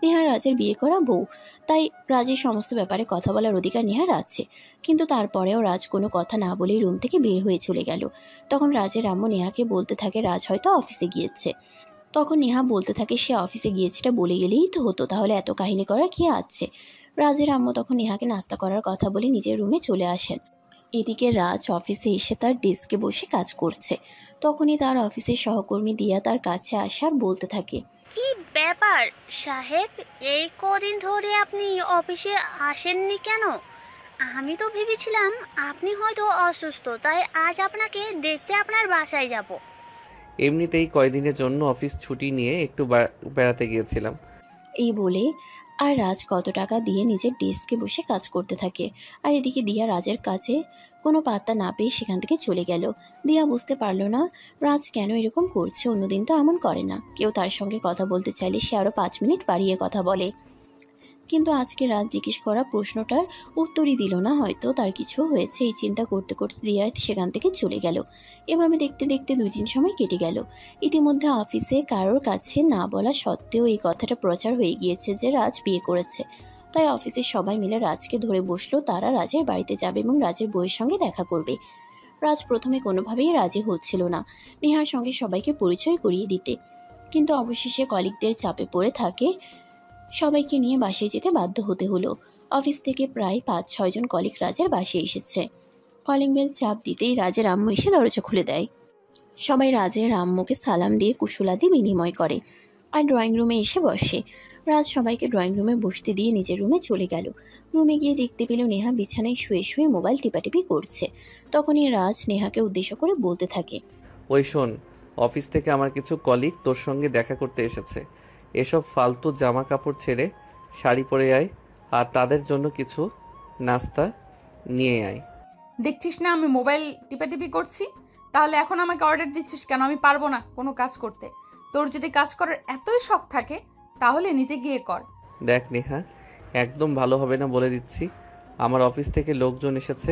নেহা রাজের বিয়ে করা বউ, তাই রাজের সমস্ত ব্যাপারে কথা বলার অধিকার নেহার আছে। কিন্তু তারপরেও রাজ কোনো কথা না বলেই রুম থেকে বের হয়ে চলে গেল। তখন রাজের আম্মু নেহাকে বলতে থাকে রাজ হয়তো অফিসে গিয়েছে। তখন নেহা বলতে থাকে সে অফিসে গিয়েছে এটা বলে গেলেই তো হতো, তাহলে এত কাহিনী করার কি আছে। রাজের আম্মু তখন নেহাকে নাস্তা করার কথা বলে নিজের রুমে চলে আসেন। এদিকে রাজ অফিসে এসে তার ডেস্কে বসে কাজ করছে। তখনই তার অফিসের সহকর্মী দিয়া তার কাছে আসার বলতে থাকে, কি ব্যাপার সাহেব, এই কদিন ধরে আপনি অফিসে আসেননি কেন? আমি তো ভেবেছিলাম আপনি হয়তো অসুস্থ, তাই আজ আপনাকে দেখতে আপনার বাসায় যাব। এমনিতেই কয়দিনের জন্য অফিস ছুটি নিয়ে একটু বেড়াতে গিয়েছিলাম। এই বলে আর রাজ কত টাকা দিয়ে নিজের ডেস্কে বসে কাজ করতে থাকে। আর এদিকে দিয়া রাজের কাছে কোনো পাত্তা না পেয়ে সেখান থেকে চলে গেল। দিয়া বুঝতে পারল না রাজ কেন এরকম করছে, অন্যদিন তো এমন করে না। কেউ তার সঙ্গে কথা বলতে চাইলে সে আরও 5 মিনিট বাড়িয়ে কথা বলে, কিন্তু আজকে রাজ জিজ্ঞেস করা প্রশ্নটার উত্তরই দিল না। হয়তো তার কিছু হয়েছে, এই চিন্তা করতে করতে দিয়া সেখান থেকে চলে গেল। এভাবে দেখতে দেখতে 2 দিন সময় কেটে গেল। ইতিমধ্যে অফিসে কারোর কাছে না বলা সত্ত্বেও এই কথাটা প্রচার হয়ে গিয়েছে যে রাজ বিয়ে করেছে। তাই অফিসের সবাই মিলে রাজকে ধরে বসলো, তারা রাজের বাড়িতে যাবে এবং রাজের বউয়ের সঙ্গে দেখা করবে। রাজ প্রথমে কোনোভাবেই রাজি হচ্ছিল না নেহার সঙ্গে সবাইকে পরিচয় করিয়ে দিতে, কিন্তু অবশেষে কলিগদের চাপে পড়ে থাকে সবাইকে নিয়ে বাসায় যেতে বাধ্য হতে হলো। অফিস থেকে প্রায় 5-6 জন কলিগ রাজের বাসায় এসেছে। কলিং বেল চাপ দিতেই রাজের আম্মু এসে দরজা খুলে দেয়। সবাই রাজের আম্মুকে সালাম দিয়ে কুশলাদি বিনিময় করে আর ড্রয়িং রুমে এসে বসে। রাজ সবাইকে ড্রয়িং রুমে বসতে দিয়ে নিজের রুমে চলে গেল। রুমে গিয়ে দেখতে পেল নেহা বিছানায় শুয়ে শুয়ে মোবাইল টিপাটিপি করছে। তখনই রাজ নেহাকে উদ্দেশ্য করে বলতে থাকে, ওই শোন, অফিস থেকে আমার কিছু কলিগ তোর সঙ্গে দেখা করতে এসেছে। এসব ফালতু জামা কাপড় ছেড়ে শাড়ি পরে আয় আর তাদের জন্য কিছু নাস্তা নিয়ে আয়। দেখছিস না আমি মোবাইল টিপাটিপি করছি, তাহলে এখন আমাকে অর্ডার দিচ্ছিস কেন? আমি পারবো না কোনো কাজ করতে। তোর যদি কাজ করার এতই শখ থাকে তাহলে নিজে গিয়ে কর। দেখ নেহা, একদম ভালো হবে না বলে দিচ্ছি। আমার অফিস থেকে লোকজন এসেছে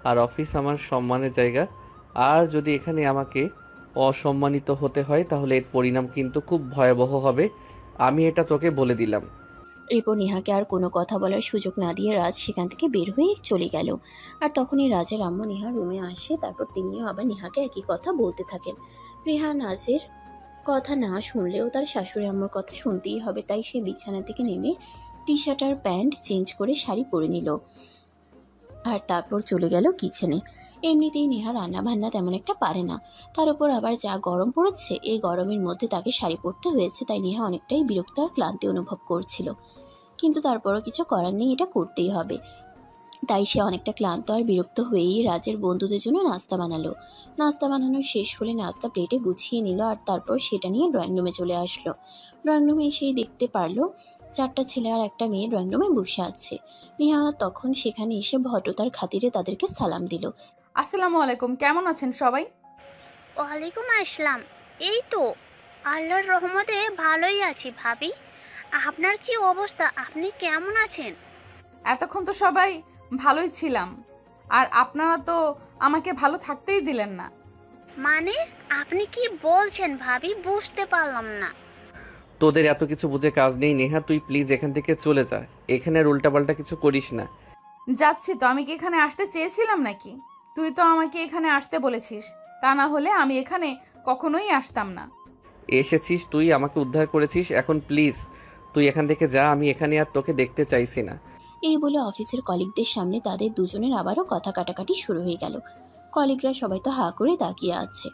আর অফিস আমার সম্মানের জায়গা, আর যদি এখানে আমাকে অসম্মানিত হতে হয় তাহলে এর পরিণাম কিন্তু খুব ভয়াবহ হবে, আমি এটা তোকে বলে দিলাম। এরপর নেহাকে আর কোনো কথা বলার সুযোগ না দিয়ে রাজ সেখান থেকে বের হয়ে চলে গেল। আর তখনই রাজের আম্মু নেহার রুমে আসে। তারপর তিনিও আবার নেহাকে একই কথা বলতে থাকেন। রেহা নাজের কথা না শুনলেও তার শাশুড়ি আম্মুর কথা শুনতেই হবে, তাই সে বিছানা থেকে নেমে টি শার্ট আর প্যান্ট চেঞ্জ করে শাড়ি পরে নিল আর তারপর চলে গেল কিচেনে। এমনিতেই নেহা রান্না বান্না তেমন একটা পারে না, তার উপর আবার যা গরম পড়েছে, এই গরমের মধ্যে তাকে শাড়ি পরতে হয়েছে। তাই নেহা অনেকটাই বিরক্ত আর ক্লান্তি অনুভব করছিল, কিন্তু তারপরও কিছু করার নেই, এটা করতেই হবে। তাই সে অনেকটা ক্লান্ত আর বিরক্ত হয়েই রাজের বন্ধুদের জন্য নাস্তা বানালো। নাস্তা বানানো শেষ হলে নাস্তা প্লেটে গুছিয়ে নিল আর তারপর সেটা নিয়ে ড্রয়িং রুমে চলে আসলো। ড্রয়িং রুমে এসেই দেখতে পারলো 4টা ছেলে আর একটা মেয়ে ড্রয়িং রুমে বসে আছে। নেহা তখন সেখানে এসে ভদ্রতার খাতিরে তাদেরকে সালাম দিল। আসসালামু আলাইকুম, কেমন আছেন সবাই? ওয়ালাইকুম আসসালাম। এই তো আল্লাহর রহমতে ভালোই আছি ভাবি। আপনার কি অবস্থা? আপনি কেমন আছেন? এতক্ষণ তো সবাই ভালোই ছিলাম, আর আপনারা তো আমাকে ভালো থাকতেই দিলেন না। মানে আপনি কি বলছেন ভাবি? বুঝতে পারলাম না। তোদের এত কিছু বুঝে কাজ নেই নেহা, তুই প্লিজ এখান থেকে চলে যা। এখানে আর উল্টাপাল্টা কিছু করিস না। যাচ্ছি তো, আমি কি এখানে আসতে চেয়েছিলাম নাকি? তুই তো আমাকে এখানে আসতে বলেছিস, তা না হলে আমি এখানে কখনোই আসতাম না। এসেছিস তুই, আমাকে উদ্ধার করেছিস, এখন প্লিজ তুই এখান থেকে যা। আমি এখানে আর তোকে দেখতে চাইছি না। এই বলে অফিসের কলিগদের সামনে তাদের দুজনের আবারও কথা কাটাকাটি শুরু হয়ে গেল। কলিগরা সবাই তো হা করে তাকিয়ে আছে।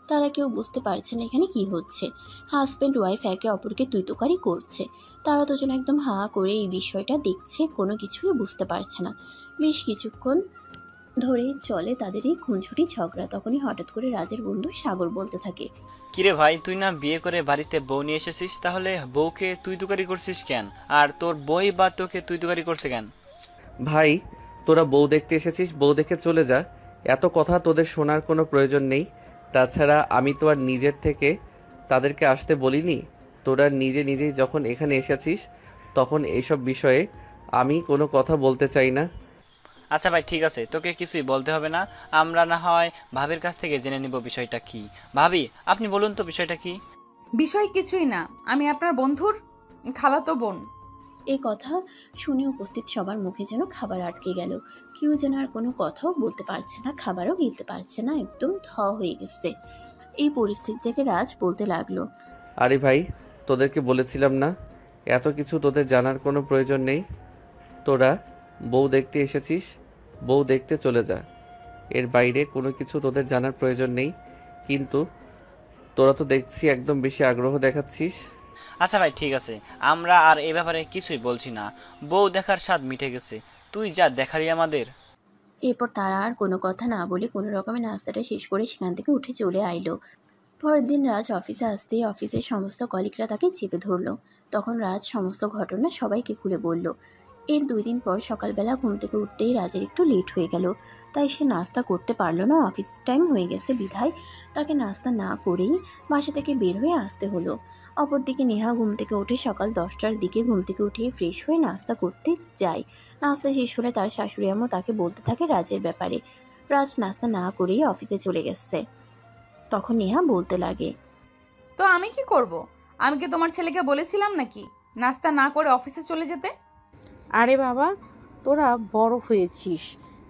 তারা কেউ বুঝতে পারছে না এখানে কি হচ্ছে। হাজব্যান্ড ওয়াইফ একে অপরকে তুইতোকারি করছে। তারা দুজন একদম হা করে এই বিষয়টা দেখছে, কোনো কিছুই বুঝতে পারছে না। বেশ কিছুক্ষণ ধরে চলে তাদের এই খুনছুটি ঝগড়া। তখনই হঠাৎ করে রাজের বন্ধু সাগর বলতে থাকে, কিরে ভাই, তুই না বিয়ে করে বাড়িতে বউ নিয়ে এসেছিস, তাহলে বউকে তুই তুকারি করছিস কেন? আর তোর বই বা তোকে তুই তুকারি করছে কেন? ভাই, তোরা বউ দেখতে এসেছিস, বউ দেখে চলে যা। এত কথা তোদের শোনার কোনো প্রয়োজন নেই। তাছাড়া আমি তো আর নিজের থেকে তাদেরকে আসতে বলিনি। তোরা নিজে নিজেই যখন এখানে এসেছিস তখন এইসব বিষয়ে আমি কোনো কথা বলতে চাই না। আচ্ছা ভাই, ঠিক আছে, তোকে কিছুই বলতে হবে না। আমরা না হয় ভাবির কাছ থেকে জেনে নিব বিষয়টা কি। ভাবি, আপনি বলুন তো বিষয়টা কি? বিষয় কিছুই না, আমি আপনার বন্ধুর খালাতো বোন। এই কথা শুনে উপস্থিত সবার মুখে যেন খাবার আটকে গেল। কেউ যেন আর কোনো কথাও বলতে পারছে না, খাবারও গিলতে পারছে না, একদম হয়ে গেছে। এই পরিস্থিতি থেকে রাজ বলতে লাগলো, আরে ভাই, তোদেরকে বলেছিলাম না এত কিছু তোদের জানার কোনো প্রয়োজন নেই। তোরা বউ দেখতে এসেছিস, বউ দেখতে চলে যা। এর বাইরে কোনো কিছু তোদের জানার প্রয়োজন নেই। কিন্তু তোরা তো দেখছি একদম বেশি আগ্রহ দেখাচ্ছিস। আচ্ছা ভাই, ঠিক আছে, আমরা আর এ ব্যাপারে কিছুই বলছি না। বউ দেখার স্বাদ মিটে গেছে, তুই যা দেখালি আমাদের। এরপর তারা আর কোনো কথা না বলে কোনো রকমে নাস্তাটা শেষ করে সেখান থেকে উঠে চলে আইলো। পরের দিন রাজ অফিসে আসতেই অফিসের সমস্ত কলিগরা তাকে চেপে ধরলো। তখন রাজ সমস্ত ঘটনা সবাইকে খুলে বলল। এর 2 দিন পর সকালবেলা ঘুম থেকে উঠতেই রাজের একটু লেট হয়ে গেল। তাই সে নাস্তা করতে পারলো না। অফিস টাইম হয়ে গেছে বিধায় তাকে নাস্তা না করেই বাসা থেকে বের হয়ে আসতে হলো। অপরদিকে নেহা ঘুম থেকে উঠে সকাল 10টার দিকে ঘুম থেকে উঠে ফ্রেশ হয়ে নাস্তা করতে যায়। নাস্তা শেষ হলে তার শাশুড়ি আম্মু তাকে বলতে থাকে রাজের ব্যাপারে। রাজ নাস্তা না করেই অফিসে চলে গেছে। তখন নেহা বলতে লাগে, তো আমি কি করব? আমি কি তোমার ছেলেকে বলেছিলাম নাকি নাস্তা না করে অফিসে চলে যেতে? আরে বাবা, তোরা বড় হয়েছিস,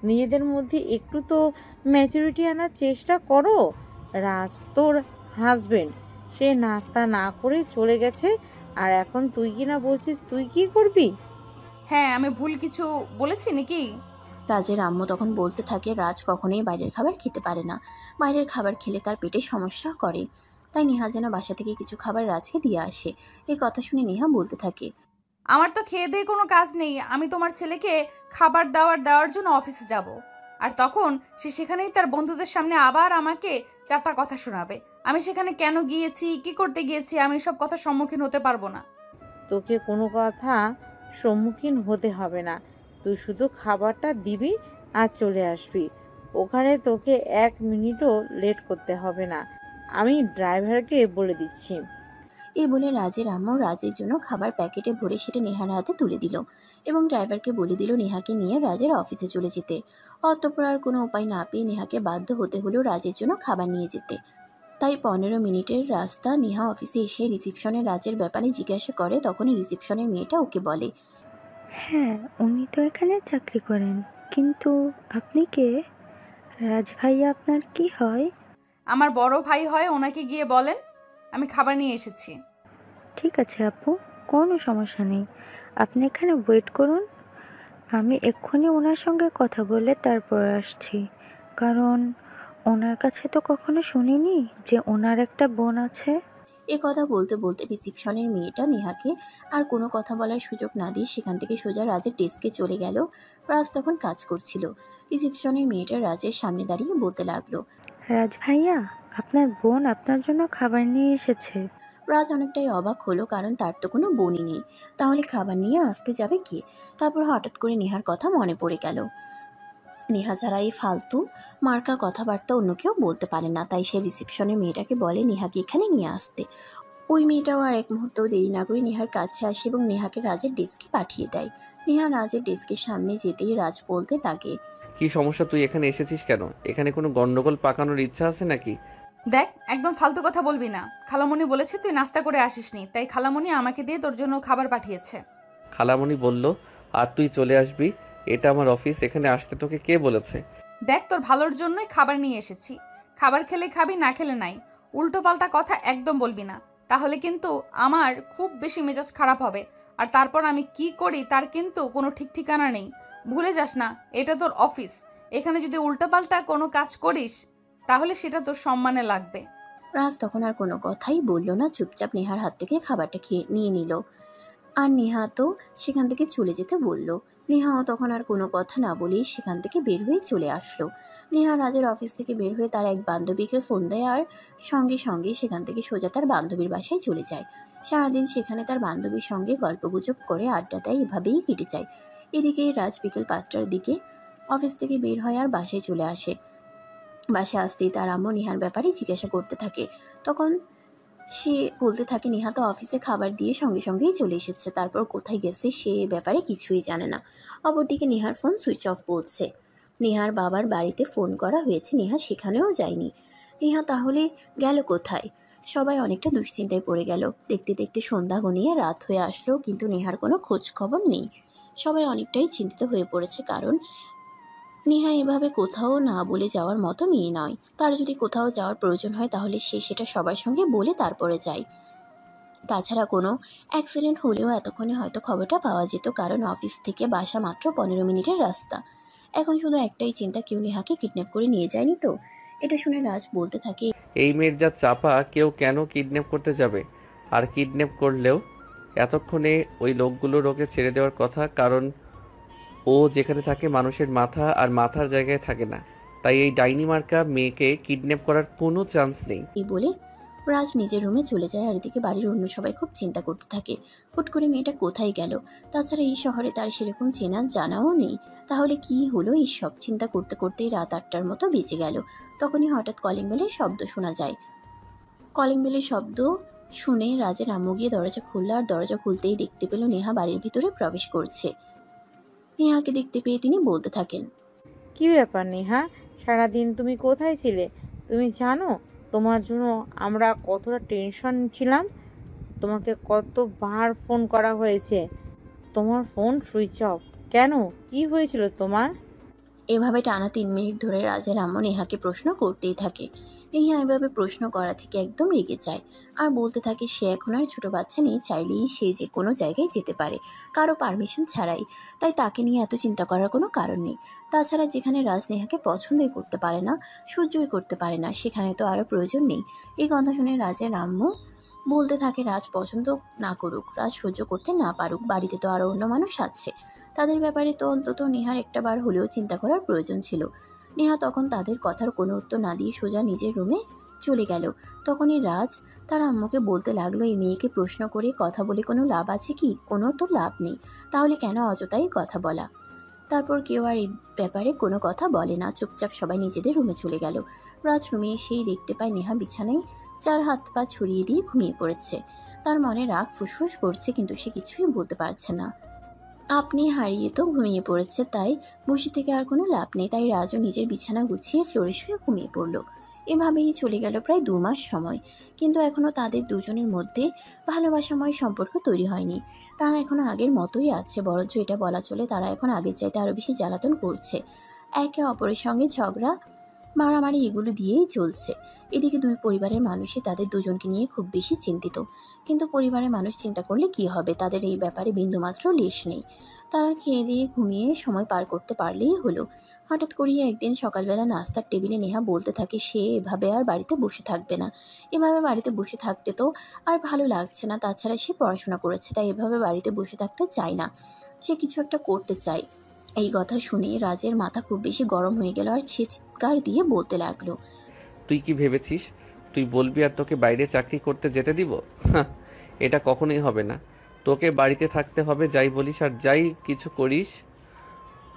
নিজেদের মধ্যে একটু তো ম্যাচুরিটি আনার চেষ্টা করো। রাজ তোর হাজবেন্ড, সে নাস্তা না করে চলে গেছে, আর এখন তুই কি না বলছিস তুই কি করবি? হ্যাঁ, আমি ভুল কিছু বলেছি নাকি? রাজের আম্মু তখন বলতে থাকে রাজ কখনোই বাইরের খাবার খেতে পারে না। বাইরের খাবার খেলে তার পেটে সমস্যা করে। তাই নেহা যেন বাসা থেকে কিছু খাবার রাজকে দিয়ে আসে। এই কথা শুনে নেহা বলতে থাকে, আমার তো খেয়ে দিয়ে কোনো কাজ নেই। আমি তোমার ছেলেকে খাবার দেওয়ার জন্য অফিসে যাব, আর তখন সে সেখানেই তার বন্ধুদের সামনে আবার আমাকে 4টা কথা শোনাবে। আমি সেখানে কেন গিয়েছি, কি করতে গিয়েছি, আমি সব কথার সম্মুখীন হতে পারবো না। তোকে কোনো কথা সম্মুখীন হতে হবে না, তুই শুধু খাবারটা দিবি আর চলে আসবি। ওখানে তোকে 1 মিনিটও লেট করতে হবে না, আমি ড্রাইভারকে বলে দিচ্ছি। এই বলে রাজের আম্মু রাজের জন্য খাবার প্যাকেটে ভরে সেটা নেহার হাতে তুলে দিল এবং ড্রাইভারকে বলে দিল নেহাকে নিয়ে রাজের অফিসে চলে যেতে। অতঃপর আর কোনো উপায় না পেয়ে নেহাকে বাধ্য হতে হলো রাজের জন্য খাবার নিয়ে যেতে। তাই 15 মিনিটের রাস্তা নেহা অফিসে এসে রিসিপশনে রাজের ব্যাপারে জিজ্ঞাসা করে। তখনই রিসিপশনের মেয়েটা ওকে বলে, হ্যাঁ, উনি তো এখানে চাকরি করেন, কিন্তু আপনি কে? রাজ ভাইয়া আপনার কি হয়? আমার বড় ভাই হয়, ওনাকে গিয়ে বলেন আমি খাবার নিয়ে এসেছি। ঠিক আছে আপু, কোনো সমস্যা নেই, আপনি এখানে ওয়েট করুন, আমি এক্ষুনি ওনার সঙ্গে কথা বলে তারপর আসছি। কারণ ওনার কাছে তো কখনো শুনিনি যে ওনার একটা বোন আছে। এ কথা বলতে বলতে রিসিপশনের মেয়েটা নেহাকে আর কোনো কথা বলার সুযোগ না দিয়ে সেখান থেকে সোজা রাজের ডেস্কে চলে গেল। রাজ তখন কাজ করছিল। রিসিপশনের মেয়েটা রাজের সামনে দাঁড়িয়ে বলতে লাগলো, রাজ ভাইয়া, আপনার বোন আপনার জন্য খাবার নিয়ে এসেছে। রাজ অনেকটাই অবাক হলো, কারণ তার তো কোনো বোনই নেই, তাহলে খাবার নিয়ে আসতে যাবে কে? তারপর হঠাৎ করে নেহার কথা মনে পড়ে গেল। নেহা ছাড়া এই ফালতু মার্কা কথাবার্তা অন্য কেউ বলতে পারে না, তাই সে রিসেপশনের মেয়েটাকে বলে নেহাকে এখানে নিয়ে আসতে। ওই মেয়েটাও আর এক মুহূর্তও দেরি না করে নেহার কাছে আসে এবং নেহাকে রাজের ডেস্কে পাঠিয়ে দেয়। নেহা রাজের ডেস্কের সামনে যেতেই রাজ বলতে থাকে, কি সমস্যা, তুই এখানে এসেছিস কেন? এখানে কোনো গন্ডগোল পাকানোর ইচ্ছা আছে নাকি? দেখ, একদম ফালতু কথা বলবি না। খালামণি বলেছে তুই নাস্তা করে আসিসনি, তাই খালামণি আমাকে দিয়ে তোর জন্য খাবার পাঠিয়েছে। খালামণি বলল আর তুই চলে আসবি? এটা আমার অফিস, এখানে আসতে তোকে কে বলেছে? দেখ, তোর ভালোর জন্যই খাবার নিয়ে এসেছি। খাবার খেলে খাবি, না খেলে নাই। উল্টো পাল্টা কথা একদম বলবি না, তাহলে কিন্তু আমার খুব বেশি মেজাজ খারাপ হবে। আর তারপর আমি কি করি তার কিন্তু কোনো ঠিক ঠিকানা নেই। ভুলে যাস না, এটা তোর অফিস। এখানে যদি উল্টোপাল্টা কোনো কাজ করিস তাহলে সেটা তোর সম্মানে লাগবে। রাজ তখন আর কোনো কথাই বলল না, চুপচাপ নেহার হাত থেকে খাবারটা খেয়ে নিয়ে নিল। আর নেহা তো সেখান থেকে চলে যেতে বলল। নেহাও তখন আর কোনো কথা না বলেই সেখান থেকে বের হয়ে চলে আসলো। নেহা রাজের অফিস থেকে বের হয়ে তার এক বান্ধবীকে ফোন দেয় আর সঙ্গে সঙ্গে সেখান থেকে সোজা তার বান্ধবীর বাসায় চলে যায়। সারাদিন সেখানে তার বান্ধবীর সঙ্গে গল্পগুজব করে আড্ডা দেয়, এভাবেই কেটে যায়। এদিকে রাজ বিকেল 5টার দিকে অফিস থেকে বের হয় আর বাসায় চলে আসে। বাসায় আসতেই তার আম্মু নেহার ব্যাপারে জিজ্ঞাসা করতে থাকে। তখন সে বলতে থাকে নেহা তো অফিসে খাবার দিয়ে সঙ্গে সঙ্গেই চলে এসেছে, তারপর কোথায় গেছে সে ব্যাপারে কিছুই জানে না। অপরদিকে নেহার ফোন সুইচ অফ বলছে। নেহার বাবার বাড়িতে ফোন করা হয়েছে, নেহা সেখানেও যায়নি। নেহা তাহলে গেল কোথায়? সবাই অনেকটা দুশ্চিন্তায় পড়ে গেল। দেখতে দেখতে সন্ধ্যা ঘনিয়ে রাত হয়ে আসলো, কিন্তু নেহার কোনো খোঁজ খবর নেই। সবাই অনেকটাই চিন্তিত হয়ে পড়েছে, কারণ নেহা এভাবে কোথাও না বলে যাওয়ার মতো মেয়ে নয়। তার যদি কোথাও যাওয়ার প্রয়োজন হয় তাহলে সে সেটা সবার সঙ্গে বলে তারপরে যায়। তাছাড়া কোনো অ্যাক্সিডেন্ট হলেও এতক্ষণে হয়তো খবরটা পাওয়া যেত, কারণ অফিস থেকে বাসা মাত্র 15 মিনিটের রাস্তা। এখন শুধু একটাই চিন্তা, কেউ নেহাকে কিডন্যাপ করে নিয়ে যায়নি তো? এটা শুনে রাজ বলতে থাকে, এই মেয়ের যা চাপা, কেউ কেন কিডন্যাপ করতে যাবে? আর কিডন্যাপ করলেও এতক্ষণে ওই লোকগুলোর ওকে ছেড়ে দেওয়ার কথা, কারণ ও যেখানে থাকে মানুষের মাথা আর মাথার জায়গায় থাকে না। তাই এই ডাইনি মার্কা মেয়েকে কিডন্যাপ করার কোনো চান্স নেই। এই বলে রাজ নিজের রুমে চলে যায়। আর এদিকে বাড়ির অন্য সবাই খুব চিন্তা করতে থাকে, হুট করে মেয়েটা কোথায় গেল? তাছাড়া এই শহরে তার সেরকম চেনা জানাও নেই, তাহলে কি হলো? এই সব চিন্তা করতে করতেই রাত 8টার মতো বেজে গেল। তখনই হঠাৎ কলিং বেলের শব্দ শোনা যায়। কলিং বেলের শব্দ শুনে রাজের আম্মু গিয়ে দরজা খুলল, আর দরজা খুলতেই দেখতে পেল নেহা বাড়ির ভিতরে প্রবেশ করছে। নেহাকে দেখতে পেয়ে তিনি বলতে থাকেন, কি ব্যাপার নেহা, সারাদিন তুমি কোথায় ছিলে? তুমি জানো তোমার জন্য আমরা কতটা টেনশন ছিলাম? তোমাকে কতবার ফোন করা হয়েছে, তোমার ফোন সুইচ অফ কেন? কি হয়েছিল তোমার? এভাবে টানা 3 মিনিট ধরে রাজের আম্মু নেহাকে প্রশ্ন করতেই থাকে। নেহা এভাবে প্রশ্ন করা থেকে একদম রেগে যায় আর বলতে থাকে সে এখন আর ছোট বাচ্চা নেই, চাইলেই সে যে কোনো জায়গায় যেতে পারে কারো পারমিশন ছাড়াই। তাই তাকে নিয়ে এত চিন্তা করার কোনো কারণ নেই। তাছাড়া যেখানে রাজ নেহাকে পছন্দই করতে পারে না, সহ্যই করতে পারে না, সেখানে তো আরও প্রয়োজন নেই। এই কথা শুনে রাজের আম্মু বলতে থাকে রাজ পছন্দ না করুক, রাজ সহ্য করতে না পারুক, বাড়িতে তো আরও অন্য মানুষ আছে, তাদের ব্যাপারে তো অন্তত নেহার একটাবার হলেও চিন্তা করার প্রয়োজন ছিল। নেহা তখন তাদের কথার কোনো উত্তর না দিয়ে সোজা নিজের রুমে চলে গেল। তখনই রাজ তার আম্মুকে বলতে লাগলো, এই মেয়েকে প্রশ্ন করে কথা বলে কোনো লাভ আছে কি? কোনো তো লাভ নেই, তাহলে কেন অযথাই কথা বলা? তারপর কেউ আর এই ব্যাপারে কোনো কথা বলে না, চুপচাপ সবাই নিজেদের রুমে চলে গেল। রাজ রুমে এসেই দেখতে পায় নেহা বিছানায় 4 হাত পা ছড়িয়ে দিয়ে ঘুমিয়ে পড়েছে। তার মনে রাগ ফুসফুস করছে, কিন্তু সে কিছুই বলতে পারছে না। আপনি হারিয়ে তো ঘুমিয়ে পড়েছে, তাই বসে থেকে আর কোনো লাভ নেই। তাই রাজও নিজের বিছানা গুছিয়ে ফ্লোরে শুয়ে ঘুমিয়ে পড়ল। এভাবেই চলে গেল প্রায় 2 মাস সময়, কিন্তু এখনও তাদের দুজনের মধ্যে ভালোবাসাময় সম্পর্ক তৈরি হয়নি। তারা এখনও আগের মতোই আছে, বরঞ্চ এটা বলা চলে তারা এখন আগের চাইতে আরও বেশি জ্বালাতন করছে। একে অপরের সঙ্গে ঝগড়া মারামারি এগুলো দিয়েই চলছে। এদিকে দুই পরিবারের মানুষই তাদের দুজনকে নিয়ে খুব বেশি চিন্তিত। কিন্তু পরিবারের মানুষ চিন্তা করলে কি হবে, তাদের এই ব্যাপারে বিন্দুমাত্র লেশ নেই। তারা খেয়ে দিয়ে ঘুমিয়ে সময় পার করতে পারলেই হলো। হঠাৎ করেই একদিন সকালবেলা নাস্তার টেবিলে নেহা বলতে থাকে সে এভাবে আর বাড়িতে বসে থাকবে না। এভাবে বাড়িতে বসে থাকতে তো আর ভালো লাগছে না, তাছাড়া সে পড়াশোনা করেছে, তাই এভাবে বাড়িতে বসে থাকতে চায় না, সে কিছু একটা করতে চায়। এই কথা শুনে রাজের মাথা খুব বেশি গরম হয়ে গেল আর সে চিৎকার দিয়ে বলতে লাগলো, তুই কি ভেবেছিস তুই বলবি আর তোকে বাইরে চাকরি করতে যেতে দিব? হাহ, এটা কখনোই হবে না। তোকে বাড়িতে থাকতে হবে, যাই বলিস আর যাই কিছু করিস,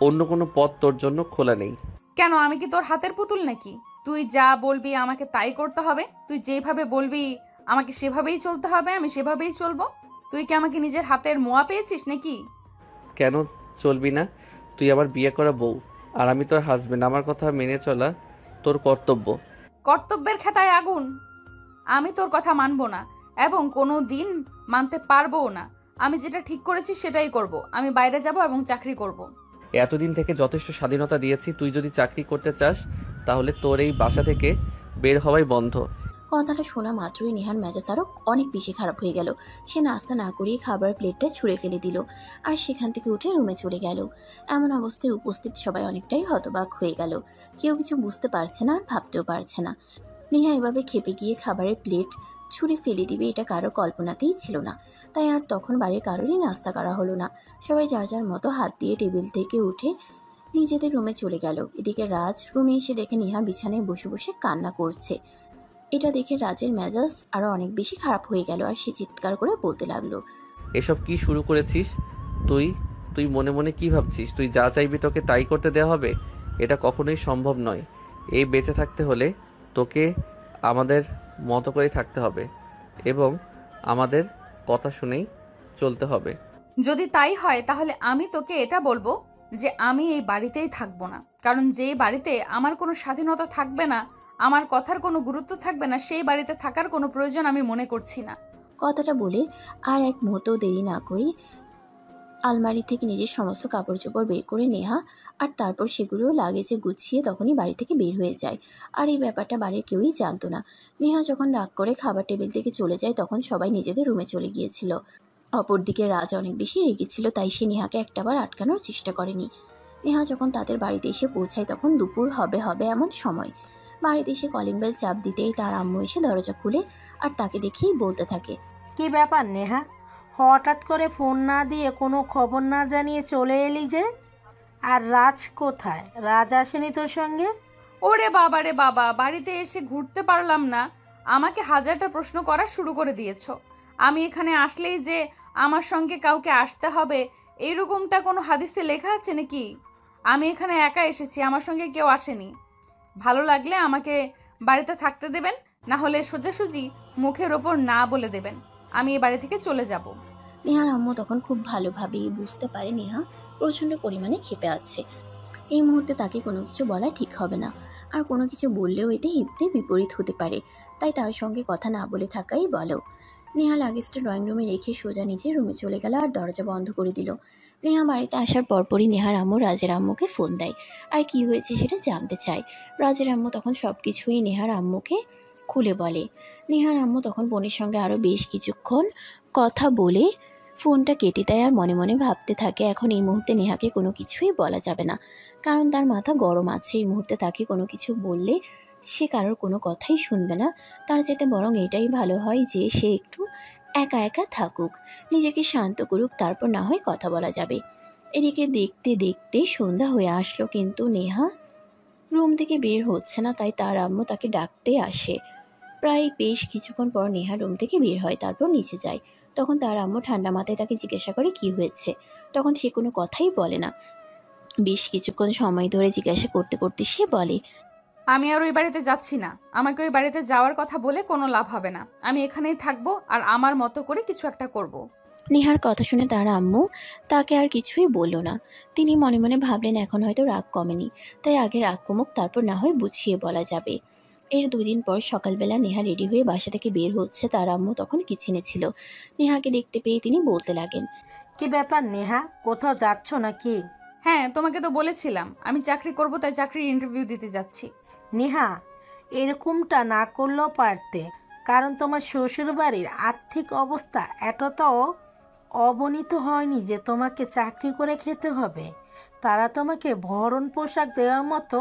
অন্য কোনো পথ তোর জন্য খোলা নেই। কেন, আমি কি তোর হাতের পুতুল নাকি? তুই যা বলবি আমাকে তাই করতে হবে। তুই যেভাবে বলবি আমাকে সেভাবেই চলতে হবে, আমি সেভাবেই চলবো। তুই কি আমাকে নিজের হাতের মোয়া পেয়েছিস নাকি? কেন চলবি না? তুই আমার বিয়ে করা বউ আর আমি তোর হাজবেন্ড, আমার কথা মেনে চলা তোর কর্তব্য। কর্তব্যের খেতায় আগুন। আমি তোর কথা মানবো না এবং কোনো দিন মানতে পারবোও না। আমি যেটা ঠিক করেছি সেটাই করব। আমি বাইরে যাব এবং চাকরি করব। এতদিন থেকে যথেষ্ট স্বাধীনতা দিয়েছি, তুই যদি চাকরি করতে চাস তাহলে তোর এই বাসা থেকে বের হওয়াই বন্ধ। কথাটা শোনা মাত্রই নেহার মেজাজ আরও অনেক বেশি খারাপ হয়ে গেল। সে নাস্তা না করিয়ে খাবার প্লেটটা ছুঁড়ে ফেলে দিল আর সেখান থেকে উঠে রুমে চলে গেল। এমন অবস্থায় উপস্থিত সবাই অনেকটাই হতবাক হয়ে গেল। কেউ কিছু বুঝতে পারছে না আর ভাবতেও পারছে না। নেহা এভাবে খেপে গিয়ে খাবারের প্লেট ছুঁড়ে ফেলে দিবে এটা কারো কল্পনাতেই ছিল না। তাই আর তখন বাড়ির কারোরই নাস্তা করা হলো না। সবাই যার যার মতো হাত দিয়ে টেবিল থেকে উঠে নিজেদের রুমে চলে গেল। এদিকে রাজ রুমে এসে দেখে নেহা বিছানায় বসে বসে কান্না করছে। এটা দেখে রাজের মেজাজ আরো অনেক বেশি খারাপ হয়ে গেল আর সে চিৎকার করে বলতে লাগলো, এসব কি শুরু করেছিস তুই? তুই মনে মনে কি ভাবছিস তুই যা চাইবি তোকে তাই করতে দেওয়া হবে? এটা কখনোই সম্ভব নয়। এই বেঁচে থাকতে হলে তোকে আমাদের মতো করেই থাকতে হবে এবং আমাদের কথা শুনেই চলতে হবে। যদি তাই হয় তাহলে আমি তোকে এটা বলবো যে আমি এই বাড়িতেই থাকবো না। কারণ যেই বাড়িতে আমার কোনো স্বাধীনতা থাকবে না, আমার কথার কোনো গুরুত্ব থাকবে না, সেই বাড়িতে থাকার কোনো প্রয়োজন আমি মনে করছি না। কথাটা বলে আর এক মুহূর্তও দেরি না করি আলমারি থেকে নিজের সমস্ত কাপড় চোপড় বের করে নেহা আর তারপর সেগুলো লাগেজে গুছিয়ে তখনই বাড়ি থেকে বের হয়ে যায়। আর এই ব্যাপারটা বাড়ির কেউই জানতো না। নেহা যখন রাগ করে খাবার টেবিল থেকে চলে যায় তখন সবাই নিজেদের রুমে চলে গিয়েছিল। অপরদিকে রাজ অনেক বেশি রেগেছিল, তাই সে নেহাকে একটাবার আটকানোর চেষ্টা করেনি। নেহা যখন তাদের বাড়িতে এসে পৌঁছায় তখন দুপুর হবে হবে এমন সময়। বাড়িতে এসে কলিং বেল চাপ দিতেই তার আম্মু এসে দরজা খুলে আর তাকে দেখেই বলতে থাকে, কি ব্যাপার নেহা, হঠাৎ করে ফোন না দিয়ে কোনো খবর না জানিয়ে চলে এলি যে? আর রাজ কোথায়? রাজ আসেনি তোর সঙ্গে? ওরে বাবা রে বাবা, বাড়িতে এসে ঘুরতে পারলাম না, আমাকে হাজারটা প্রশ্ন করা শুরু করে দিয়েছো। আমি এখানে আসলেই যে আমার সঙ্গে কাউকে আসতে হবে এইরকমটা কোনো হাদিসে লেখা আছে নাকি? আমি এখানে একা এসেছি, আমার সঙ্গে কেউ আসেনি। ভালো লাগলে আমাকে বাড়িতে থাকতে দেবেন, না হলে সোজাসুজি মুখের ওপর না বলে দেবেন। আমি এই বাড়ি থেকে চলে যাব। নেহার আম্মু তখন খুব ভালোভাবেই বুঝতে পারে নেহা প্রচণ্ড পরিমাণে ক্ষেপে আছে। এই মুহূর্তে তাকে কোনো কিছু বলা ঠিক হবে না, আর কোনো কিছু বললেও এতে হিতে বিপরীত হতে পারে, তাই তার সঙ্গে কথা না বলে থাকাই বলো। নেহা লাগেজটা ড্রয়িং রুমে রেখে সোজা নিজের রুমে চলে গেল আর দরজা বন্ধ করে দিল। নেহা বাড়িতে আসার পরপরই নেহার আম্মু রাজের আম্মুকে ফোন দেয় আর কি হয়েছে সেটা জানতে চায়। রাজের আম্মু তখন সব কিছুই নেহার আম্মুকে খুলে বলে। নেহার আম্মু তখন বোনের সঙ্গে আরও বেশ কিছুক্ষণ কথা বলে ফোনটা কেটে দেয় আর মনে মনে ভাবতে থাকে এখন এই মুহূর্তে নেহাকে কোনো কিছুই বলা যাবে না, কারণ তার মাথা গরম আছে। এই মুহূর্তে তাকে কোনো কিছু বললে সে কারোর কোনো কথাই শুনবে না। তার চাইতে বরং এটাই ভালো হয় যে সে একটু একা একা থাকুক, নিজেকে শান্ত করুক, তারপর না হয় কথা বলা যাবে। এদিকে দেখতে দেখতে সন্ধ্যা হয়ে আসলো কিন্তু নেহা রুম থেকে বের হচ্ছে না, তাই তার আম্মু তাকে ডাকতে আসে। প্রায় বেশ কিছুক্ষণ পর নেহা রুম থেকে বের হয়, তারপর নিচে যায়। তখন তার আম্মু ঠান্ডা মাথায় তাকে জিজ্ঞাসা করে কি হয়েছে। তখন সে কোনো কথাই বলে না। বেশ কিছুক্ষণ সময় ধরে জিজ্ঞাসা করতে করতে সে বলে, আমি আর ওই বাড়িতে যাচ্ছি না। আমাকে ওই বাড়িতে যাওয়ার কথা বলে কোনো লাভ হবে না। আমি এখানেই থাকবো আর আমার মতো করে কিছু একটা করব। নেহার কথা শুনে তার আম্মু তাকে আর কিছুই বলল না। তিনি মনে মনে ভাবলেন এখন হয়তো রাগ কমেনি, তাই আগে রাগ কমুক, তারপর না হয় বুঝিয়ে বলা যাবে। এর 2 দিন পর সকালবেলা নেহা রেডি হয়ে বাসা থেকে বের হচ্ছে। তার আম্মু তখন কিচেনে ছিল। নেহাকে দেখতে পেয়ে তিনি বলতে লাগেন, কি ব্যাপার নেহা, কোথাও যাচ্ছ নাকি? হ্যাঁ, তোমাকে তো বলেছিলাম আমি চাকরি করব, তাই চাকরির ইন্টারভিউ দিতে যাচ্ছি। নেহা, এরকমটা না করলেও পারতে, কারণ তোমার শ্বশুরবাড়ির আর্থিক অবস্থা এতটাও অবনীত হয়নি যে তোমাকে চাকরি করে খেতে হবে। তারা তোমাকে ভরণ পোশাক দেওয়ার মতো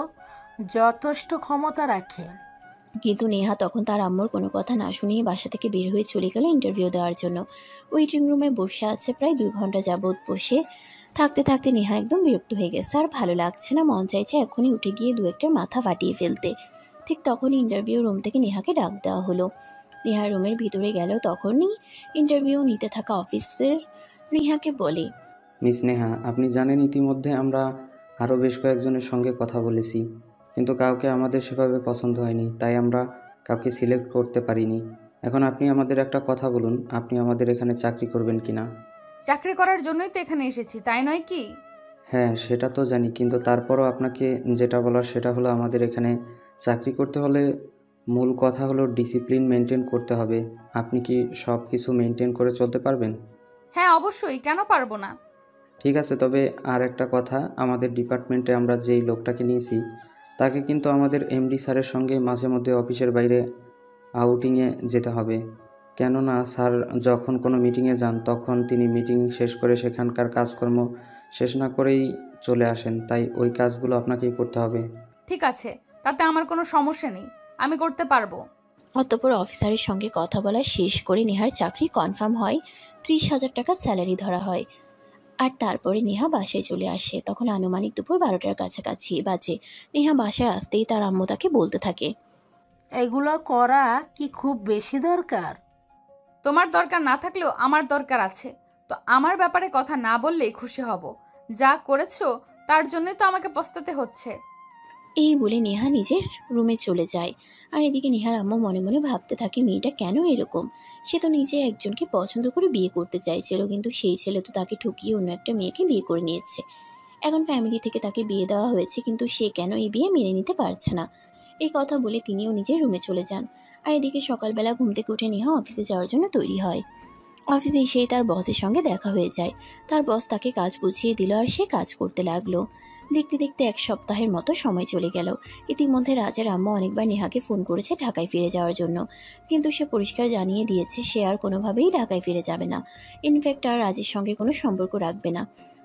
যথেষ্ট ক্ষমতা রাখে। কিন্তু নেহা তখন তার আম্মুর কোনো কথা না শুনিয়ে বাসা থেকে বের হয়ে চলে গেল ইন্টারভিউ দেওয়ার জন্য। ওয়েটিং রুমে বসে আছে প্রায় 2 ঘন্টা যাবৎ। বসে থাকতে থাকতে নেহা একদম বিরক্ত হয়ে গেছে। আর ভালো লাগছে না, মন চাইছে এখনই উঠে গিয়ে 2-1টার মাথা ফাটিয়ে ফেলতে। ঠিক তখনই ইন্টারভিউ রুম থেকে নেহাকে ডাক দেওয়া হলো। নেহা রুমের ভিতরে গেল। তখনই ইন্টারভিউ নিতে থাকা অফিসার নেহাকে বলে, মিস নেহা, আপনি জানেন ইতিমধ্যে আমরা আরও বেশ কয়েকজনের সঙ্গে কথা বলেছি, কিন্তু কাউকে আমাদের সেভাবে পছন্দ হয়নি, তাই আমরা কাউকে সিলেক্ট করতে পারিনি। এখন আপনি আমাদের একটা কথা বলুন, আপনি আমাদের এখানে চাকরি করবেন কি না? চাকরি করার জন্যই তো এখানে এসেছি, তাই নয় কি? হ্যাঁ, সেটা তো জানি, কিন্তু তারপরও আপনাকে যেটা বলার সেটা হলো আমাদের এখানে চাকরি করতে হলে মূল কথা হলো ডিসিপ্লিন মেনটেন করতে হবে। আপনি কি সব কিছু মেনটেন করে চলতে পারবেন? হ্যাঁ অবশ্যই, কেন পারবো না। ঠিক আছে, তবে আর একটা কথা, আমাদের ডিপার্টমেন্টে আমরা যেই লোকটাকে নিয়েছি তাকে কিন্তু আমাদের এমডি স্যারের সঙ্গে মাঝে মধ্যে অফিসের বাইরে আউটিংয়ে যেতে হবে। কেননা স্যার যখন কোনো মিটিংয়ে যান তখন তিনি মিটিং শেষ করে সেখানকার কাজকর্ম শেষ না করেই চলে আসেন, তাই ওই কাজগুলো আপনাকেই করতে হবে। ঠিক আছে, তাতে আমার কোনো সমস্যা নেই, আমি করতে পারবো। অতঃপর অফিসারের সঙ্গে কথা বলা শেষ করে নেহার চাকরি কনফার্ম হয়। 30,000 টাকা স্যালারি ধরা হয়। আর তারপরে নেহা বাসায় চলে আসে। তখন আনুমানিক দুপুর 12টার কাছাকাছি বাজে। নেহা বাসায় আসতেই তার আম্মু তাকে বলতে থাকে, এগুলো করা কি খুব বেশি দরকার? তোমার দরকার না থাকলেও আমার দরকার আছে, তো আমার ব্যাপারে কথা না বললেই খুশি হব। যা করেছো তার জন্যই তো আমাকে পস্তাতে হচ্ছে। এই বলে নেহা নিজের রুমে চলে যায়। আর এদিকে নেহার আম্মু মনে মনে ভাবতে থাকে, মেয়েটা কেন এরকম? সে তো নিজে একজনকে পছন্দ করে বিয়ে করতে চাইছিল, কিন্তু সেই ছেলে তো তাকে ঠকিয়ে অন্য একটা মেয়েকে বিয়ে করে নিয়েছে। এখন ফ্যামিলি থেকে তাকে বিয়ে দেওয়া হয়েছে, কিন্তু সে কেন এই বিয়ে মেনে নিতে পারছে না? এই কথা বলে তিনিও নিজের রুমে চলে যান। আর এদিকে সকালবেলা ঘুম থেকে উঠে নেহা অফিসে যাওয়ার জন্য তৈরি হয়। অফিসে এসেই তার বসের সঙ্গে দেখা হয়ে যায়। তার বস তাকে কাজ বুঝিয়ে দিল আর সে কাজ করতে লাগলো। দেখতে দেখতে 1 সপ্তাহের মতো সময় চলে গেল। ইতিমধ্যে রাজের আম্মু অনেকবার নেহাকে ফোন করেছে ঢাকায় ফিরে যাওয়ার জন্য, কিন্তু সে পরিষ্কার জানিয়ে দিয়েছে সে আর কোনোভাবেই ঢাকায় ফিরে যাবে না। ইনফ্যাক্ট আর রাজের সঙ্গে কোনো সম্পর্ক রাখবে না।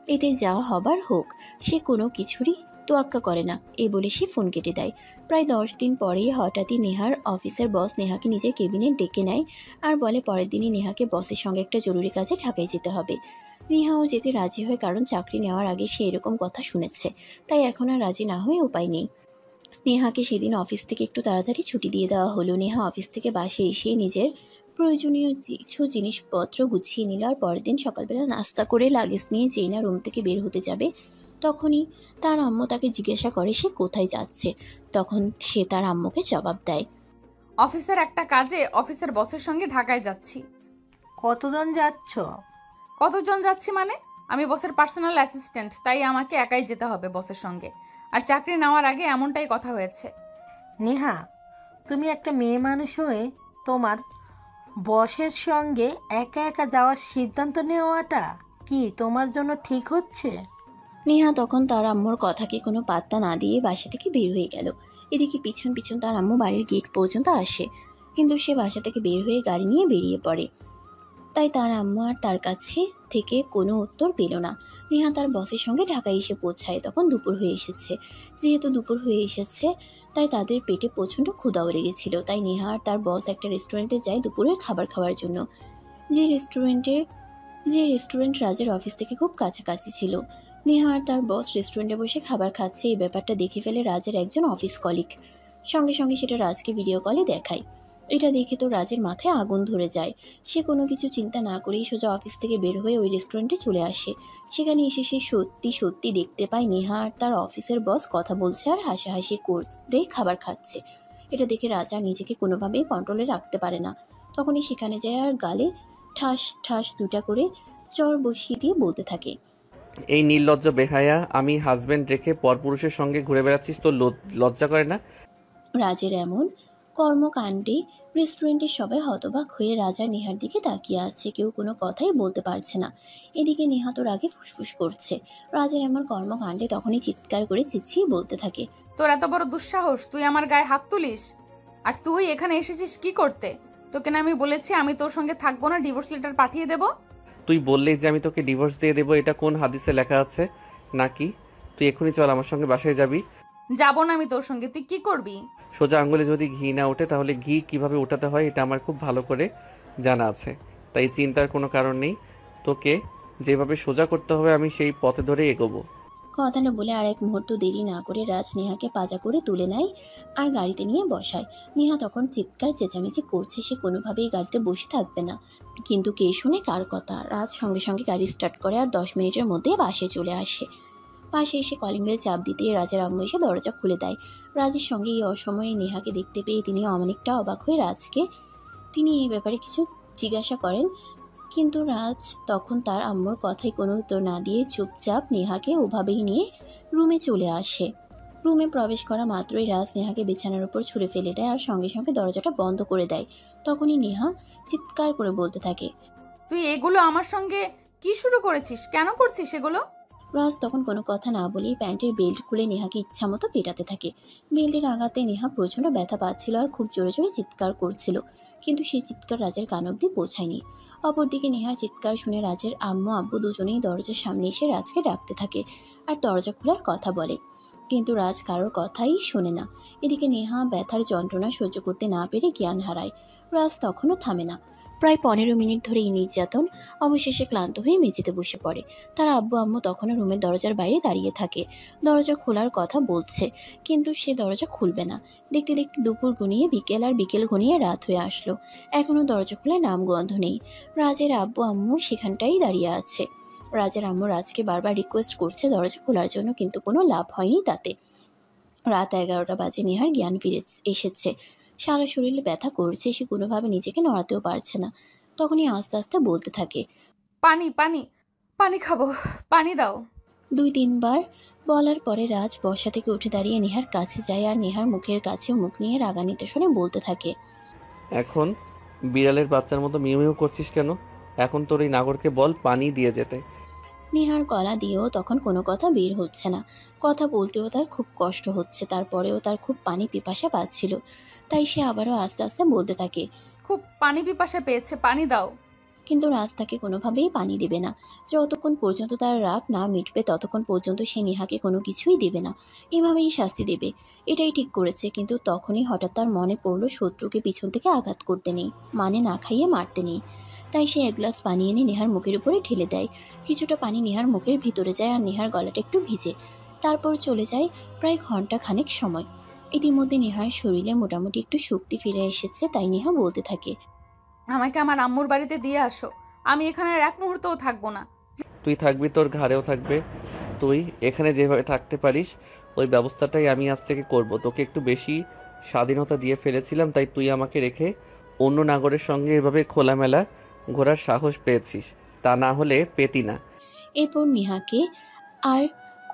এতে যা হবার হোক, সে কোনো কিছুরই তোয়াক্কা করে না। এই বলে সে ফোন কেটে দেয়। প্রায় 10 দিন পরেই হঠাৎই নেহার অফিসের বস নেহাকে নিজের কেবিনে ডেকে নেয় আর বলে পরের দিনই নেহাকে বসের সঙ্গে একটা জরুরি কাজে ঢাকায় যেতে হবে। নেহাও যেতে রাজি হয়, কারণ চাকরি নেওয়ার আগে সে এরকম কথা শুনেছে, তাই এখন আর রাজি না হয়ে উপায় নেই। নেহাকে সেদিন অফিস থেকে একটু তাড়াতাড়ি ছুটি দিয়ে দেওয়া হলো। নেহা অফিস থেকে বাসে এসে নিজের প্রয়োজনীয় কিছু জিনিসপত্র গুছিয়ে নিল। আর পরের দিন সকালবেলা নাস্তা করে লাগেজ নিয়ে যেই না রুম থেকে বের হতে যাবে, তখনই তার আম্মু তাকে জিজ্ঞাসা করে সে কোথায় যাচ্ছে। তখন সে তার আম্মুকে জবাব দেয়, অফিসের একটা কাজে অফিসের বসের সঙ্গে ঢাকায় যাচ্ছি। কতজন যাচ্ছ? কতজন যাচ্ছি মানে? আমি বসের পার্সোনাল অ্যাসিস্ট্যান্ট, তাই আমাকে একাই যেতে হবে বসের সঙ্গে। আর চাকরি নেওয়ার আগে এমনটাই কথা হয়েছে। নেহা, তুমি একটা মেয়ে মানুষ হয়ে তোমার বসের সঙ্গে একা একা যাওয়ার সিদ্ধান্ত নেওয়াটা কি তোমার জন্য ঠিক হচ্ছে? নেহা তখন তার আম্মুর কথাকে কোনো পাত্তা না দিয়ে বাসা থেকে বের হয়ে গেল। এদিকে পিছন পিছন তার আম্মু বাড়ির গেট পর্যন্ত আসে, কিন্তু সে বাসা থেকে বের হয়ে গাড়ি নিয়ে বেরিয়ে পড়ে। তাই তার আম্মু আর তার কাছে থেকে কোনো উত্তর পেল না। নেহা তার বসের সঙ্গে ঢাকায় এসে পৌঁছায়। তখন দুপুর হয়ে এসেছে। যেহেতু দুপুর হয়ে এসেছে, তাই তাদের পেটে প্রচণ্ড ক্ষুধাও লেগেছিল। তাই নেহা আর তার বস একটা রেস্টুরেন্টে যায় দুপুরের খাবার খাওয়ার জন্য। যে রেস্টুরেন্ট রাজের অফিস থেকে খুব কাছাকাছি ছিল। নেহা আর তার বস রেস্টুরেন্টে বসে খাবার খাচ্ছে। এই ব্যাপারটা দেখে ফেলে রাজের একজন অফিস কলিগ। সঙ্গে সঙ্গে সেটা রাজকে ভিডিও কলে দেখায়। এটা দেখে তো রাজের মাথায় আগুন ধরে যায়। সে কোনো কিছু চিন্তা না করেই সোজা অফিস থেকে বের হয়ে ওই রেস্টুরেন্টে চলে আসে। সেখানে এসে সে সত্যি সত্যি দেখতে পায় নেহা আর তার অফিসের বস কথা বলছে আর হাসাহাসি করে খাবার খাচ্ছে। এটা দেখে রাজা নিজেকে কোনোভাবেই কন্ট্রোলে রাখতে পারে না। তখনই সেখানে যায় আর গালে ঠাস ঠাস 2টা করে চর বসিয়ে দিয়ে বলতে থাকে, এই নির্লজ্জ বেহায়া, আমি হাজবেন্ড রেখে পরপুরুষের সঙ্গে ঘুরে বেড়াচ্ছিস, তোর লজ্জা করে না? রাজের এমন কর্মকাণ্ডে রেস্টুরেন্টের সবাই হতবাক হয়ে রাজা নেহার দিকে তাকিয়ে আছে, কেউ কোনো কথাই বলতে পারছে না। এদিকে নেহা তো রাগে ফুসফুস করছে। রাজার এমন কর্মকাণ্ডে তখনই চিৎকার করে চিৎচিয়ে বলতে থাকে, তোর এত বড় দুঃসাহস, তুই আমার গায়ে হাত তুলিস? আর তুই এখানে এসেছিস কি করতে? তোকে না আমি বলেছি আমি তোর সঙ্গে থাকবো না, ডিভোর্স লেটার পাঠিয়ে দেব। তুই বললেই যে আমি তোকে ডিভোর্স দিয়ে দেবো, এটা কোন হাদিসে লেখা আছে নাকি? তুই এখনই চল, আমার সঙ্গে বাসায় যাবি। যাবো না আমি তোর সঙ্গে, তুই কি করবি? সোজা আঙ্গুলে যদি ঘি না ওঠে তাহলে ঘি কিভাবে ওঠাতে হয় এটা আমার খুব ভালো করে জানা আছে, তাই চিন্তার কোনো কারণ নেই। তোকে যেভাবে সোজা করতে হবে আমি সেই পথে ধরে এগোবো। কথাটা বলে আর এক মুহূর্ত দেরি না করে রাজ নেহাকে পাজা করে তুলে নেয় আর গাড়িতে নিয়ে বসায়। নেহা তখন চিৎকার চেঁচামেচি করছে, সে কোনোভাবেই গাড়িতে বসে থাকবে না। কিন্তু কে শুনে কার কথা? রাজ সঙ্গে সঙ্গে গাড়ি স্টার্ট করে আর 10 মিনিটের মধ্যে বাসে চলে আসে। পাশে এসে কলিং বেল চাপ দিতে রাজের আম্মু এসে দরজা খুলে দেয়। রাজের সঙ্গে এই অসময়ে নেহাকে দেখতে পেয়ে তিনি অনেকটা অবাক হয়ে রাজকে তিনি এই ব্যাপারে কিছু জিজ্ঞাসা করেন, কিন্তু রাজ তখন তার আম্মুর কথায় কোনো উত্তর না দিয়ে চুপচাপ নেহাকে ওভাবেই নিয়ে রুমে চলে আসে। রুমে প্রবেশ করা মাত্রই রাজ নেহাকে বিছানার উপর ছুঁড়ে ফেলে দেয় আর সঙ্গে সঙ্গে দরজাটা বন্ধ করে দেয়। তখনই নেহা চিৎকার করে বলতে থাকে, তুই এগুলো আমার সঙ্গে কি শুরু করেছিস? কেন করছিস এগুলো? রাজ তখন কোনো কথা না বলেই প্যান্টের বেল্ট খুলে নেহাকে ইচ্ছা মতো পেটাতে থাকে। বেল্টের আঘাতে নেহা প্রচণ্ড ব্যথা পাচ্ছিল আর খুব জোরে জোরে চিৎকার করছিল, কিন্তু সেই চিৎকার রাজের কান অব্দি পৌঁছায়নি। অপরদিকে নেহার চিৎকার শুনে রাজের আম্মু আব্বু দুজনেই দরজার সামনে এসে রাজকে ডাকতে থাকে আর দরজা খোলার কথা বলে, কিন্তু রাজ কারোর কথাই শোনে না। এদিকে নেহা ব্যথার যন্ত্রণা সহ্য করতে না পেরে জ্ঞান হারায়। রাজ তখনও থামে না। প্রায় 15 মিনিট ধরে এই নির্যাতন। অবশেষে ক্লান্ত হয়ে মেঝেতে বসে পড়ে। তার আব্বু আম্মু তখনও রুমের দরজার বাইরে দাঁড়িয়ে থাকে। দরজা খোলার কথা বলছে, কিন্তু সে দরজা খুলবে না। দেখতে দেখতে দুপুর ঘনিয়ে বিকেল আর বিকেল ঘনিয়ে রাত হয়ে আসলো, এখনও দরজা খোলার নামগন্ধ নেই। রাজের আব্বু আম্মু সেখানটাই দাঁড়িয়ে আছে। রাজের আম্মু রাজকে বারবার রিকোয়েস্ট করছে দরজা খোলার জন্য, কিন্তু কোনো লাভ হয়নি তাতে। রাত 11টা বাজে, নেহার জ্ঞান ফিরে এসেছে। সারা শরীরে ব্যথা করছে, সে কোনোভাবে নিজেকে নড়াতেও পারছে না। তখনই আস্তে আস্তে বলতে থাকে, পানি পানি পানি খাবো, পানি দাও। 2-3 বার বলার পরে রাজ বসা থেকে উঠে দাঁড়িয়ে নেহার কাছে যায় আর নেহার মুখের কাছে মুখ নিয়ে রাগান্বিত স্বরে বলতে থাকে, এখন বিড়ালের বাচ্চার মতো মিউ মিউ করছিস কেন? এখন তোর এই নাগরকে বল পানি দিয়ে যেতে। নেহার গলা দিয়েও তখন কোনো কথা বের হচ্ছে না। কথা বলতেও তার খুব কষ্ট হচ্ছে, তারপরেও তার খুব পানি পিপাসা পাচ্ছিল। তাই সে আবারও আস্তে আস্তে বলতে থাকে, খুব পানি পিপাসা পেয়েছে, পানি দাও। কিন্তু রাজ তাকে কোনোভাবেই পানি দেবে না। যতক্ষণ পর্যন্ত তার রাগ না মিটবে ততক্ষণ পর্যন্ত সে নেহাকে কোনো কিছুই দেবে না। এভাবেই শাস্তি দেবে, এটাই ঠিক করেছে। কিন্তু তখনই হঠাৎ তার মনে পড়ল শত্রুকে পিছন থেকে আঘাত করতে নেই, মানে না খাইয়ে মারতে নেই। তাই সে 1 গ্লাস পানি এনে নেহার মুখের উপরে ঢেলে দেয়। কিছুটা পানি নেহার মুখের ভিতরে যায় আর নেহার গলাটা একটু ভিজে। তারপর চলে যায় প্রায় ঘন্টা খানেক সময়। ইতিমধ্যে নেহার শরীরে মোটামুটি একটু শক্তি ফিরে এসেছে, তাই নেহা বলতে থাকে, আমাকে আমার আম্মুর বাড়িতে দিয়ে আসো, আমি এখানে আর এক মুহূর্তও থাকবো না। তুই থাকবি, তোর ঘাড়েও থাকবে। তুই এখানে যেভাবে থাকতে পারিস ওই ব্যবস্থাটাই আমি আজ থেকে করব। তোকে একটু বেশি স্বাধীনতা দিয়ে ফেলেছিলাম, তাই তুই আমাকে রেখে অন্য নাগরের সঙ্গে এভাবে খোলামেলা ঘোরার সাহস পেয়েছিস, তা না হলে পেতি না। এরপর নেহাকে আর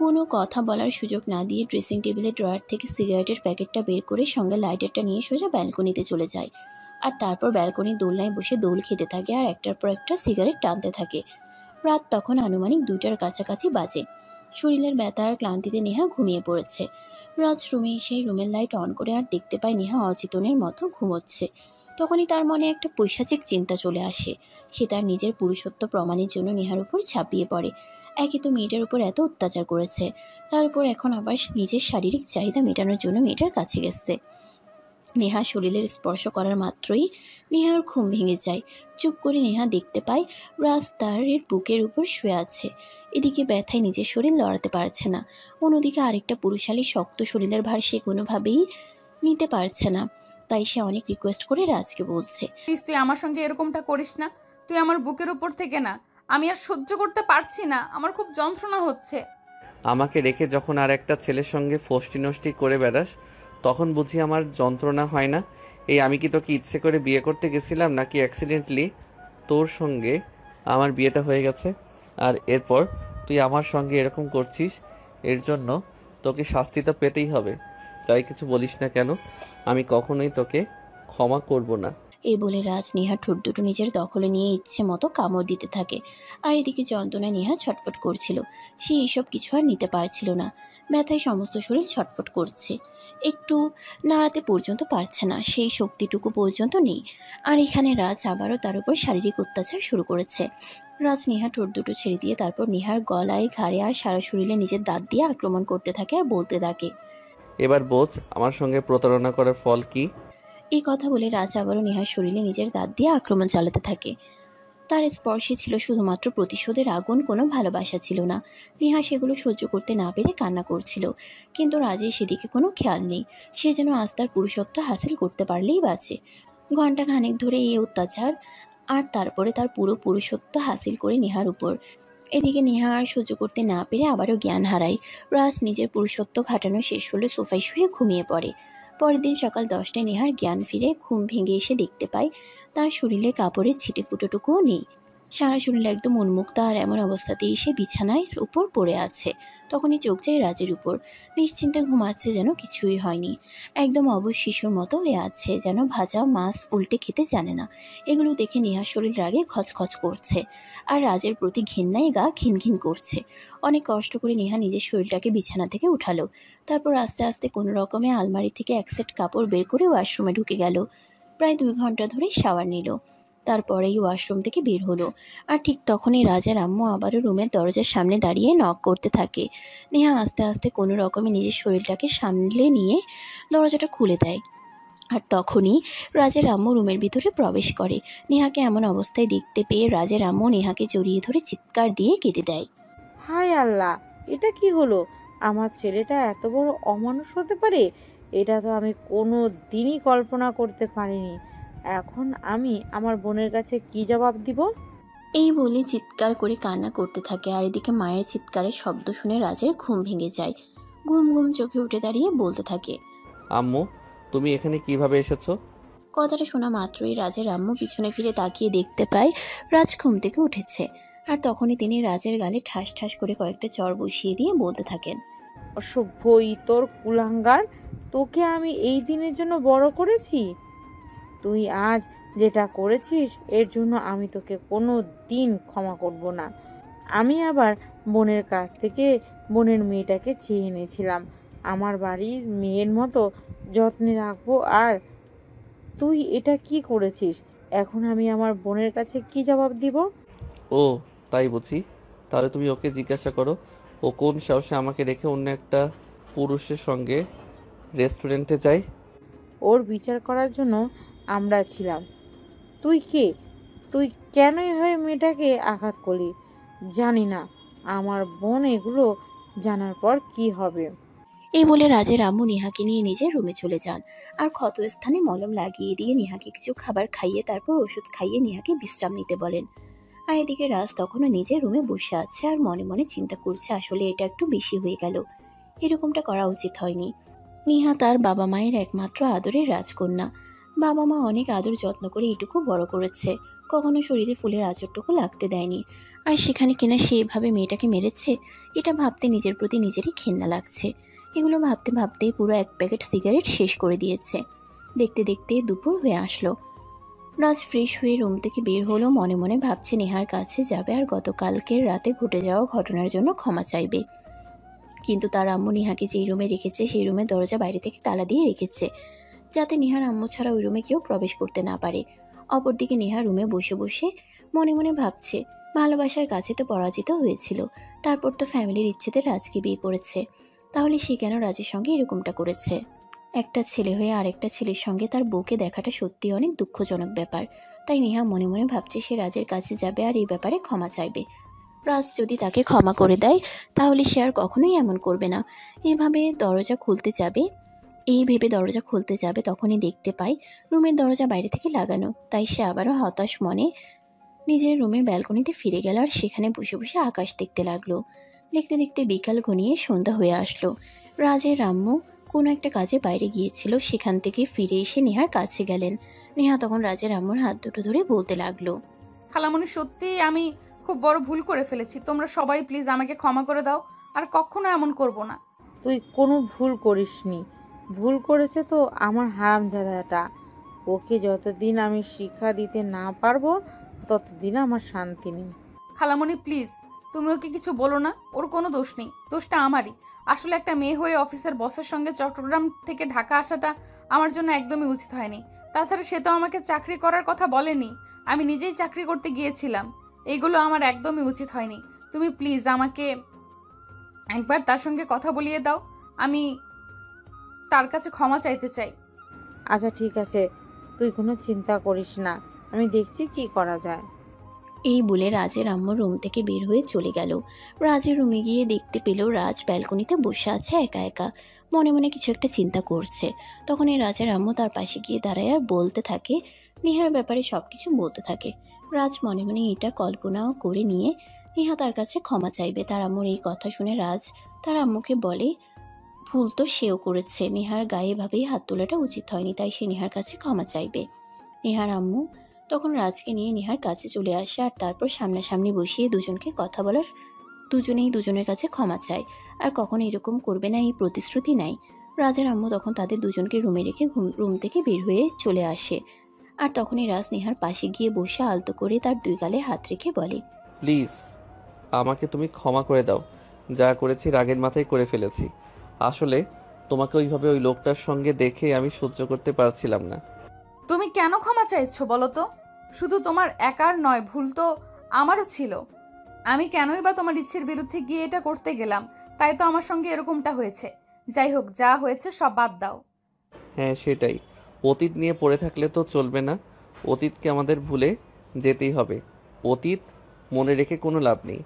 কোনো কথা বলার সুযোগ না দিয়ে ড্রেসিং টেবিলের ড্রয়ার থেকে সিগারেটের প্যাকেটটা বের করে সঙ্গে লাইটারটা নিয়ে সোজা ব্যালকনিতে চলে যায়। আর তারপর ব্যালকনির দোলনায় বসে দোল খেতে থাকে আর একটার পর একটা সিগারেট টানতে থাকে। রাত তখন আনুমানিক 2টার কাছাকাছি বাজে। শরীরের ব্যথা আর ক্লান্তিতে নেহা ঘুমিয়ে পড়েছে। রাজ রুমে এসে রুমের লাইট অন করে আর দেখতে পায় নেহা অচেতনের মতো ঘুমোচ্ছে। তখনই তার মনে একটা পৈশাচিক চিন্তা চলে আসে। সে তার নিজের পুরুষত্ব প্রমাণের জন্য নেহার উপর ঝাঁপিয়ে পড়ে। একে তো মেয়েটার উপর এত অত্যাচার করেছে, তার উপর এখন আবার নিজের শারীরিক চাহিদা মেটানোর জন্য মেয়েটার কাছে গেছে। নেহা শরীরের স্পর্শ করার মাত্রই নেহার ঘুম ভেঙে যায়। চুপ করে নেহা দেখতে পায় রাজ তার বুকের উপর শুয়ে আছে। এদিকে ব্যথায় নিজের শরীর লড়াতে পারছে না, অন্যদিকে আরেকটা পুরুষালী শক্ত শরীরের ভার সে কোনোভাবেই নিতে পারছে না। তাই সে অনেক রিকোয়েস্ট করে রাজকে বলছে, প্লিজ তুই আমার সঙ্গে এরকমটা করিস না, তুই আমার বুকের উপর থেকে না, আমি আর সহ্য করতে পারছি না, আমার খুব যন্ত্রণা হচ্ছে। আমাকে রেখে যখন আর একটা ছেলের সঙ্গে ফষ্টি নষ্টি করে বেড়াস তখন বুঝি আমার যন্ত্রণা হয় না? এই আমি কি তোকে ইচ্ছে করে বিয়ে করতে গেছিলাম নাকি অ্যাক্সিডেন্টলি তোর সঙ্গে আমার বিয়েটা হয়ে গেছে? আর এরপর তুই আমার সঙ্গে এরকম করছিস, এর জন্য তোকে শাস্তি তো পেতেই হবে। যাই কিছু বলিস না কেন, আমি কখনোই তোকে ক্ষমা করব না। এই বলে রাজ নেহার ঠোঁট দুটো নিজের দখলে নিয়ে ইচ্ছে মতো কামড় দিতে থাকে। আর এদিকে যন্ত্রণায় নেহা ছটফট করছিল। সে এইসব কিছু আর নিতে পারছিল না। ব্যথায় সমস্ত শরীর ছটফট করছে, একটু নাড়াতে পর্যন্ত পারছে না, সেই শক্তিটুকু পর্যন্ত নেই। আর এখানে রাজ আবারও তার উপর শারীরিক অত্যাচার শুরু করেছে। রাজ নেহার ঠোঁট দুটো ছেড়ে দিয়ে তারপর নেহার গলায়, ঘাড়ে আর সারা শরীরে নিজের দাঁত দিয়ে আক্রমণ করতে থাকে আর বলতে থাকে, এবার বোঝ আমার সঙ্গে প্রতারণা করার ফল কি। এই কথা বলে রাজ আবারও নেহার শরীরে নিজের দাঁত দিয়ে আক্রমণ চালাতে থাকে। তার স্পর্শে ছিল শুধুমাত্র প্রতিশোধের আগুন, কোনো ভালোবাসা ছিল না। নেহা সেগুলো সহ্য করতে না পেরে কান্না করছিল, কিন্তু রাজের সেদিকে কোনো খেয়াল নেই। সে যেন আজ তার পুরুষত্ব হাসিল করতে পারলেই বাঁচে। ঘণ্টা খানেক ধরে এই অত্যাচার, আর তারপরে তার পুরো পুরুষত্ব হাসিল করে নেহার উপর। এদিকে নেহা আর সহ্য করতে না পেরে আবারও জ্ঞান হারায়। রাজ নিজের পুরুষত্ব খাটানো শেষ হলে সোফায় শুয়ে ঘুমিয়ে পড়ে। পরের দিন সকাল 10টায় নেহার জ্ঞান ফিরে ঘুম ভেঙে এসে দেখতে পায় তার শরীরে কাপড়ের ছিটে ফুটোটুকুও নেই। সারা শরীরে একদম উন্মুক্ত, আর এমন অবস্থাতেই এসে বিছানায় উপর পড়ে আছে। তখনই চোখ যায় রাজের উপর। নিশ্চিন্তে ঘুমাচ্ছে, যেন কিছুই হয়নি। একদম অবশ শিশুর মতো হয়ে আছে, যেন ভাজা মাছ উল্টে খেতে জানে না। এগুলো দেখে নেহার শরীর রাগে খচখচ করছে, আর রাজের প্রতি ঘেন্নায় গা ঘিনঘিন করছে। অনেক কষ্ট করে নেহা নিজের শরীরটাকে বিছানা থেকে উঠালো। তারপর আস্তে আস্তে কোনো রকমে আলমারি থেকে এক সেট কাপড় বের করে ওয়াশরুমে ঢুকে গেল। প্রায় 2 ঘন্টা ধরে শাওয়ার নিল। তারপরেই ওয়াশরুম থেকে বের হলো। আর ঠিক তখনই রাজার আম্মু আবারও রুমের দরজার সামনে দাঁড়িয়ে নক করতে থাকে। নেহা আস্তে আস্তে কোনো রকমে নিজের শরীরটাকে সামলে নিয়ে দরজাটা খুলে দেয়। আর তখনই রাজের আম্মু রুমের ভিতরে প্রবেশ করে। নেহাকে এমন অবস্থায় দেখতে পেয়ে রাজের আম্মু নেহাকে জড়িয়ে ধরে চিৎকার দিয়ে কেঁদে দেয়। হায় আল্লাহ, এটা কি হলো? আমার ছেলেটা এত বড় অমানুষ হতে পারে? এটা তো আমি কোনো দিনই কল্পনা করতে পারিনি। এখন আমি আমার বোনের কাছে কি জবাব দিব? এই বলে চিৎকার করে কান্না করতে থাকে। আর এদিকে মায়ের চিৎকারের শব্দ শুনে রাজের ঘুম ভেঙে যায়। ঘুম ঘুম চোখে উঠে দাঁড়িয়ে বলতে থাকে, আম্মু, তুমি এখানে কিভাবে এসেছো? কথাটা শোনা মাত্রই রাজের আম্মু পিছনে ফিরে তাকিয়ে দেখতে পায় রাজ ঘুম থেকে উঠেছে। আর তখনই তিনি রাজের গালে ঠাস ঠাস করে কয়েকটা চড় বসিয়ে দিয়ে বলতে থাকেন, অসভ্য ইতর কুলাঙ্গার, তোকে আমি এই দিনের জন্য বড় করেছি। তুই আজ যেটা করেছিস এর জন্য আমি তোকে কোনো দিন ক্ষমা করব না। আমি আবার বোনের কাছ থেকে বোনের মেয়েটাকে চেয়ে এনেছিলাম, আমার বাড়ির মেয়ের মতো যত্নে রাখবো, আর তুই এটা কি করেছিস? এখন আমি আমার বোনের কাছে কি জবাব দিব? ও তাই বুঝি, তাহলে তুমি ওকে জিজ্ঞাসা করো ও কোন সাহসে আমাকে রেখে অন্য একটা পুরুষের সঙ্গে রেস্টুরেন্টে যায়। ওর বিচার করার জন্য আমরা ছিলাম। তুই কে? তুই কেন এভাবে মেয়েটাকে আঘাত করলি? জানি না আমার বোন এগুলো জানার পর কি হবে। এই বলে রাজের আম্মু নেহাকে নিয়ে নিজের রুমে চলে যান। আর ক্ষত স্থানে মলম লাগিয়ে দিয়ে নেহাকে কিছু খাবার খাইয়ে তারপর ওষুধ খাইয়ে নেহাকে বিশ্রাম নিতে বলেন। আর এদিকে রাজ তখনও নিজের রুমে বসে আছে আর মনে মনে চিন্তা করছে, আসলে এটা একটু বেশি হয়ে গেল, এরকমটা করা উচিত হয়নি। নেহা তার বাবা মায়ের একমাত্র আদরের রাজকন্যা। বাবা মা অনেক আদর যত্ন করে এটুকু বড় করেছে, কখনো শরীরে ফুলের আঁচড়টুকু লাগতে দেয়নি। আর সেখানে কিনা সে এভাবে মেয়েটাকে মেরেছে, এটা ভাবতে নিজের প্রতি নিজেরই ঘেন্না লাগছে। এগুলো ভাবতে ভাবতেই পুরো 1 প্যাকেট সিগারেট শেষ করে দিয়েছে। দেখতে দেখতে দুপুর হয়ে আসলো। রাজ ফ্রেশ হয়ে রুম থেকে বের হলো, মনে মনে ভাবছে নেহার কাছে যাবে আর গতকালকের রাতে ঘটে যাওয়া ঘটনার জন্য ক্ষমা চাইবে। কিন্তু তার আম্মু নেহাকে যেই রুমে রেখেছে সেই রুমের দরজা বাইরে থেকে তালা দিয়ে রেখেছে, যাতে নেহার আম্মু ছাড়া ওই রুমে কেউ প্রবেশ করতে না পারে। অপরদিকে নেহা রুমে বসে বসে মনে মনে ভাবছে, ভালোবাসার কাছে তো পরাজিত হয়েছিল, তারপর তো ফ্যামিলির ইচ্ছেতে রাজকে বিয়ে করেছে, তাহলে সে কেন রাজের সঙ্গে এরকমটা করেছে? একটা ছেলে হয়ে আরেকটা ছেলের সঙ্গে তার বউকে দেখাটা সত্যি অনেক দুঃখজনক ব্যাপার। তাই নেহা মনে মনে ভাবছে সে রাজের কাছে যাবে আর এই ব্যাপারে ক্ষমা চাইবে। রাজ যদি তাকে ক্ষমা করে দেয় তাহলে সে আর কখনোই এমন করবে না। এই ভেবে দরজা খুলতে যাবে তখনই দেখতে পায় রুমের দরজা বাইরে থেকে লাগানো। তাই সে আবারও হতাশ মনে নিজের রুমের ব্যালকনিতে ফিরে গেল আর সেখানে বসে বসে আকাশ দেখতে লাগলো। দেখতে দেখতে বিকাল ঘনিয়ে সন্ধ্যা হয়ে আসলো। রাজের আম্মু কোনো একটা কাজে বাইরে গিয়েছিল, সেখান থেকে ফিরে এসে নেহার কাছে গেলেন। নেহা তখন রাজের আম্মুর হাত দুটো ধরে বলতে লাগলো, খালামণি, সত্যি আমি খুব বড় ভুল করে ফেলেছি, তোমরা সবাই প্লিজ আমাকে ক্ষমা করে দাও, আর কখনো এমন করব না। তুই কোনো ভুল করিসনি। ভুল করেছে তো আমার হারামজাদাটা। ওকে যতদিন আমি শিক্ষা দিতে না পারবো ততদিন আমার শান্তি নেই। খালামণি প্লিজ, তুমি ওকে কিছু বলো না। ওর কোনো দোষ নেই, দোষটা আমারই। আসলে একটা মেয়ে হয়ে অফিসের বসের সঙ্গে চট্টগ্রাম থেকে ঢাকা আসাটা আমার জন্য একদমই উচিত হয়নি। তাছাড়া সে তো আমাকে চাকরি করার কথা বলেনি, আমি নিজেই চাকরি করতে গিয়েছিলাম। এগুলো আমার একদমই উচিত হয়নি। তুমি প্লিজ আমাকে একবার তার সঙ্গে কথা বলিয়ে দাও। আমি তার কাছে ক্ষমা চাইতে চাই। আচ্ছা ঠিক আছে, তুই কোনো চিন্তা করিস না, আমি দেখছি কি করা যায়। এই বলে রাজের আম্মু রুম থেকে বের হয়ে চলে গেল। রাজের রুমে গিয়ে দেখতে পেল রাজ ব্যালকনিতে বসে আছে একা একা, মনে মনে কিছু একটা চিন্তা করছে। তখন এই রাজের আম্মু তার পাশে গিয়ে দাঁড়ায় আর বলতে থাকে, নেহার ব্যাপারে সব কিছু বলতে থাকে। রাজ মনে মনে এটা কল্পনাও করে নিয়ে নেহা তার কাছে ক্ষমা চাইবে। তার আম্মুর এই কথা শুনে রাজ তার আম্মুকে বলে, ভুল তো সেও করেছে, নেহার গায়ে এভাবেই হাত তোলাটা উচিত হয়নি, তাই সে নেহার কাছে ক্ষমা চাইবে। নেহার আম্মু তখন রাজকে নিয়ে নেহার কাছে চলে আসে আর তারপর সামনাসামনি বসিয়ে দুজনকে কথা বলার, দুজনেই দুজনের কাছে ক্ষমা চায় আর কখনো এরকম করবে না এই প্রতিশ্রুতি নাই। রাজার আম্মু তখন তাদের দুজনকে রুমে রেখে রুম থেকে বের হয়ে চলে আসে। আর তখনই রাজ নেহার পাশে গিয়ে বসে আলতো করে তার দুই গালে হাত রেখে বলে, প্লিজ আমাকে তুমি ক্ষমা করে দাও। যা করেছি রাগের মাথায় করে ফেলেছি। আসলে তোমাকে ওইভাবে ওই লোকটার সঙ্গে দেখে আমি সহ্য করতে পারছিলাম না। তুমি কেন ক্ষমা চাইছো বলো তো? শুধু তোমার একার নয়, ভুল তো আমারও ছিল। আমি কেনই বা তোমার ইচ্ছের বিরুদ্ধে গিয়ে এটা করতে গেলাম? তাই তো আমার সঙ্গে এরকমটা হয়েছে। যাই হোক, যা হয়েছে সব বাদ দাও। হ্যাঁ সেটাই, অতীত নিয়ে পড়ে থাকলে তো চলবে না। অতীতকে আমাদের ভুলে যেতেই হবে। অতীত মনে রেখে কোনো লাভ নেই।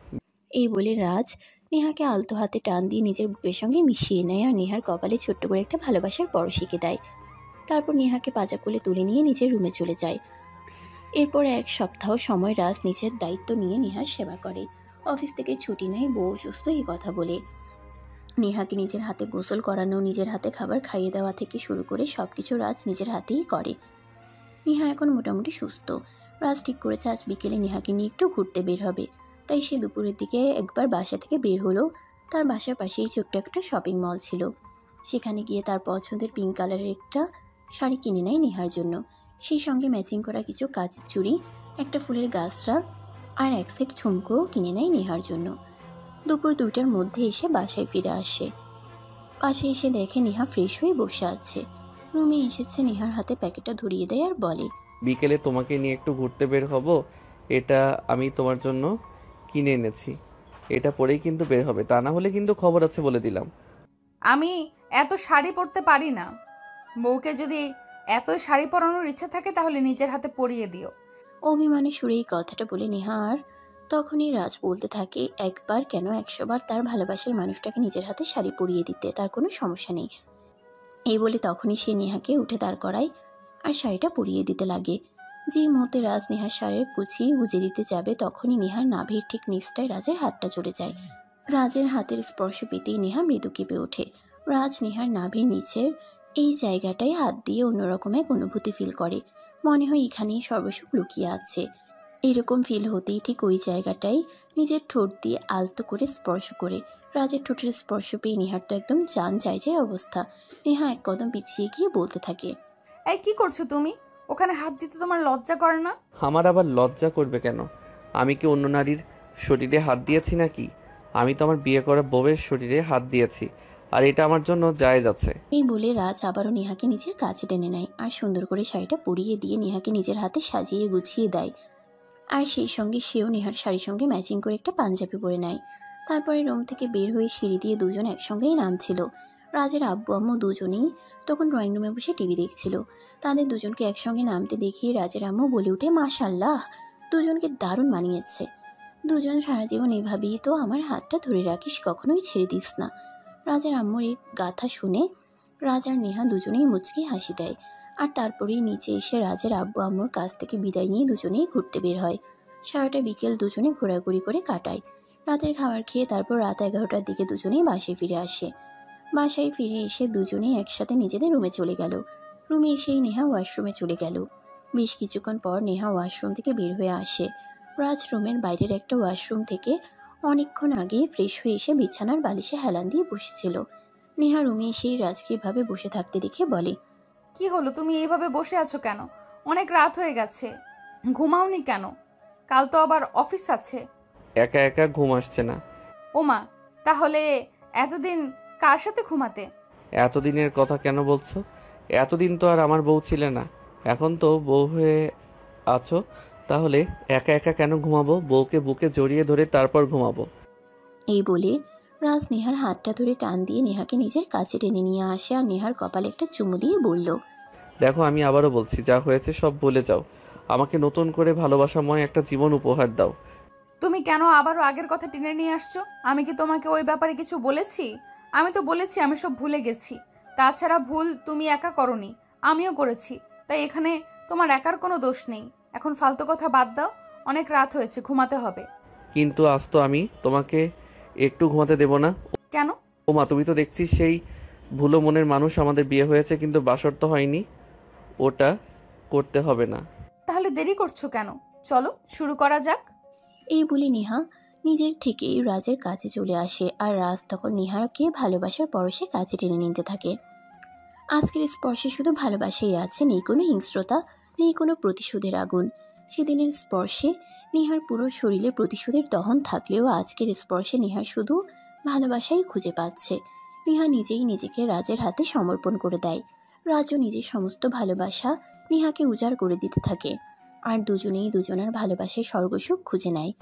এই বলে রাজ নেহাকে আলতো হাতে টান দিয়ে নিজের বুকের সঙ্গে মিশিয়ে নেয় আর নেহার কপালে ছোট্ট করে একটা ভালোবাসার পরশিকে দেয়। তারপর নেহাকে পাজা কোলে তুলে নিয়ে নিজের রুমে চলে যায়। এরপর এক সপ্তাহ সময় রাজ নিজের দায়িত্ব নিয়ে নেহার সেবা করে। অফিস থেকে ছুটি নেয় বউ অসুস্থ এই কথা বলে। নেহাকে নিজের হাতে গোসল করানো, নিজের হাতে খাবার খাইয়ে দেওয়া থেকে শুরু করে সবকিছু রাজ নিজের হাতেই করে। নেহা এখন মোটামুটি সুস্থ। রাজ ঠিক করেছে আজ বিকেলে নেহাকে নিয়ে একটু ঘুরতে বের হবে। তাই সে দুপুরের দিকে একবার বাসা থেকে বের হলো। তার বাসার পাশেই ছোট্ট একটা শপিং মল ছিল। সেখানে গিয়ে তার পছন্দের পিঙ্ক কালারের একটা শাড়ি কিনে নেয় নেহার জন্য। সেই সঙ্গে ম্যাচিং করা কিছু কাচের চুড়ি, একটা ফুলের গাছরা আর এক সেট ঝুমকোও কিনে নেয় নেহার জন্য। দুপুর 2টার মধ্যে এসে বাসায় ফিরে আসে। বাসায় এসে দেখে নেহা ফ্রেশ হয়ে বসে আছে। রুমে এসেছে, নেহার হাতে প্যাকেটটা ধরিয়ে দেয় আর বলে, বিকেলে তোমাকে নিয়ে একটু ঘুরতে বের হব। এটা আমি তোমার জন্য কিনে এনেছি। এটা পরেই কিন্তু বের হবে, তা না হলে কিন্তু খবর আছে বলে দিলাম। আমি এত শাড়ি পরতে পারি না। বউকে যদি এতই শাড়ি পরানোর ইচ্ছা থাকে তাহলে নিজের হাতে পরিয়ে দিও। অভিমানী সুরে এই কথাটা বলে নেহা আর তখনই রাজ বলতে থাকে, একবার কেন 100 বার তার ভালোবাসার মানুষটাকে নিজের হাতে শাড়ি পরিয়ে দিতে তার কোনো সমস্যা নেই। এই বলে তখনই সে নেহাকে উঠে দাঁড় করায় আর শাড়িটা পরিয়ে দিতে লাগে। যে মুহূর্তে রাজ নেহার শাড়ির কুচি গুজে দিতে যাবে তখনই নেহার নাভির ঠিক নিচটায় রাজের হাতটা চলে যায়। রাজের হাতের স্পর্শ পেতেই নেহা মৃদু কেঁপে ওঠে। রাজ নেহার নাভির নিচের এই জায়গাটায় হাত দিয়ে অন্যরকম এক অনুভূতি ফিল করে। মনে হয় এখানেই সর্বসুখ লুকিয়ে আছে। এরকম ফিল হতেই ঠিক ওই জায়গাটায় নিজের ঠোঁট দিয়ে আলতো করে স্পর্শ করে। রাজের ঠোঁটের স্পর্শ পেয়ে নেহার তো একদম জান যায় যায় অবস্থা। নেহা এক কদম পিছিয়ে গিয়ে বলতে থাকে, এই কি করছো তুমি? ওখানে হাত দিতে তোমার লজ্জা করে না? আমার আবার লজ্জা করবে কেন? আমি কি অন্য নারীর শরীরে হাত দিয়েছি নাকি? আমি তো আমার বিয়ে করা বউয়ের শরীরে হাত দিয়েছি, আর এটা আমার জন্য জায়েজ আছে। এই বলে রাজ আবারও নেহাকে নিজের কাছে টেনে নেয় আর সুন্দর করে শাড়িটা পরিয়ে দিয়ে নেহাকে নিজের হাতে সাজিয়ে গুছিয়ে দেয়। আর সেই সঙ্গে সেও নেহার শাড়ির সঙ্গে ম্যাচিং করে একটা পাঞ্জাবি পরে নেয়। তারপরে রুম থেকে বের হয়ে সিঁড়ি দিয়ে দুজন একসঙ্গেই নামছিল। রাজের আব্বু আম্মু দুজনেই তখন ড্রয়িং রুমে বসে টিভি দেখছিল। তাদের দুজনকে একসঙ্গে নামতে দেখিয়ে রাজের আম্মু বলে উঠে, মাশাআল্লাহ, দুজনকে দারুণ মানিয়েছে। দুজন সারা জীবন এভাবেই তো আমার হাতটা ধরে রাখিস, কখনোই ছেড়ে দিস না। রাজের আম্মুর এই গাথা শুনে রাজ আর নেহা দুজনেই মুচকি হাসি দেয়। আর তারপরেই নিচে এসে রাজের আব্বু আম্মুর কাছ থেকে বিদায় নিয়ে দুজনেই ঘুরতে বের হয়। সারাটা বিকেল দুজনে ঘোরাঘুরি করে কাটায়। রাতের খাবার খেয়ে তারপর রাত 11টার দিকে দুজনেই বাসায় ফিরে আসে। বাসায় ফিরে এসে দুজনেই একসাথে নিজেদের রুমে চলে গেল। রুমে এসেই নেহা ওয়াশরুমে চলে গেল। বেশ কিছুক্ষণ পর নেহা ওয়াশরুম থেকে বের হয়ে আসে। রাজ রুমের বাইরের একটা ওয়াশরুম থেকে অনেকক্ষণ আগে ফ্রেশ হয়ে এসে বিছানার বালিশে হেলান দিয়ে বসেছিল। নেহা রুমে এসেই রাজকে এভাবে বসে থাকতে দেখে বলে, কি হলো, তুমি এইভাবে বসে আছো কেন? অনেক রাত হয়ে গেছে, ঘুমাওনি কেন? কাল তো আবার অফিস আছে। একা একা ঘুম আসছে না। ওমা, তাহলে এতদিন কার সাথে ঘুমাতে? এতদিনের কথা কেন বলছো? এতদিন তো আর আমার বউ ছিলে না, এখন তো বউ হয়ে আছো, তাহলে একা একা কেন ঘুমাবো? বউকে বুকে জড়িয়ে ধরে তারপর ঘুমাবো। এই বলে রাজ নেহার হাতটা ধরে টান দিয়ে নেহাকে নিজের কাছে টেনে নিয়ে আসে আর নেহার কপালে একটা চুমু দিয়ে বলল, দেখো, আমি আবারও বলছি, যা হয়েছে সব ভুলে যাও। আমাকে নতুন করে ভালোবাসাময় একটা জীবন উপহার দাও। তুমি কেন আবারও আগের কথা টেনে নিয়ে আসছো? আমি কি তোমাকে ওই ব্যাপারে কিছু বলেছি? আমি তো বলেছি আমি সব ভুলে গেছি। তাছাড়া ভুল তুমি একা করনি, আমিও করেছি, তাই এখানে তোমার একার কোনো দোষ নেই। এখন ফালতু কথা বাদ দাও, অনেক রাত হয়েছে, ঘুমাতে হবে। কিন্তু আজ তো আমি তোমাকে একটু ঘুমাতে দেব না। কেন? ওমা, তুমি তো দেখছি সেই ভুলো মনের মানুষ। আমাদের বিয়ে হয়েছে কিন্তু বাসর তো হয়নি, ওটা করতে হবে না। তাহলে দেরি করছো কেন? চলো শুরু করা যাক। এই বলে নেহা নিজের থেকেই রাজের কাছে চলে আসে আর রাজ তখন নেহাকে ভালোবাসার পরশে কাছে টেনে নিতে থাকে। আজকের স্পর্শে শুধু ভালোবাসাই আছে, নেই কোনো হিংস্রতা, নেই কোনো প্রতিশোধের আগুন। সেদিনের স্পর্শে নেহার পুরো শরীরে প্রতিশোধের দহন থাকলেও আজকের স্পর্শে নেহা শুধু ভালোবাসাই খুঁজে পাচ্ছে। নেহা নিজেই নিজেকে রাজের হাতে সমর্পণ করে দেয়। রাজও নিজের সমস্ত ভালোবাসা নেহাকে উজাড় করে দিতে থাকে আর দুজনেই দুজনার ভালোবাসায় স্বর্গসুখ খুঁজে নেয়।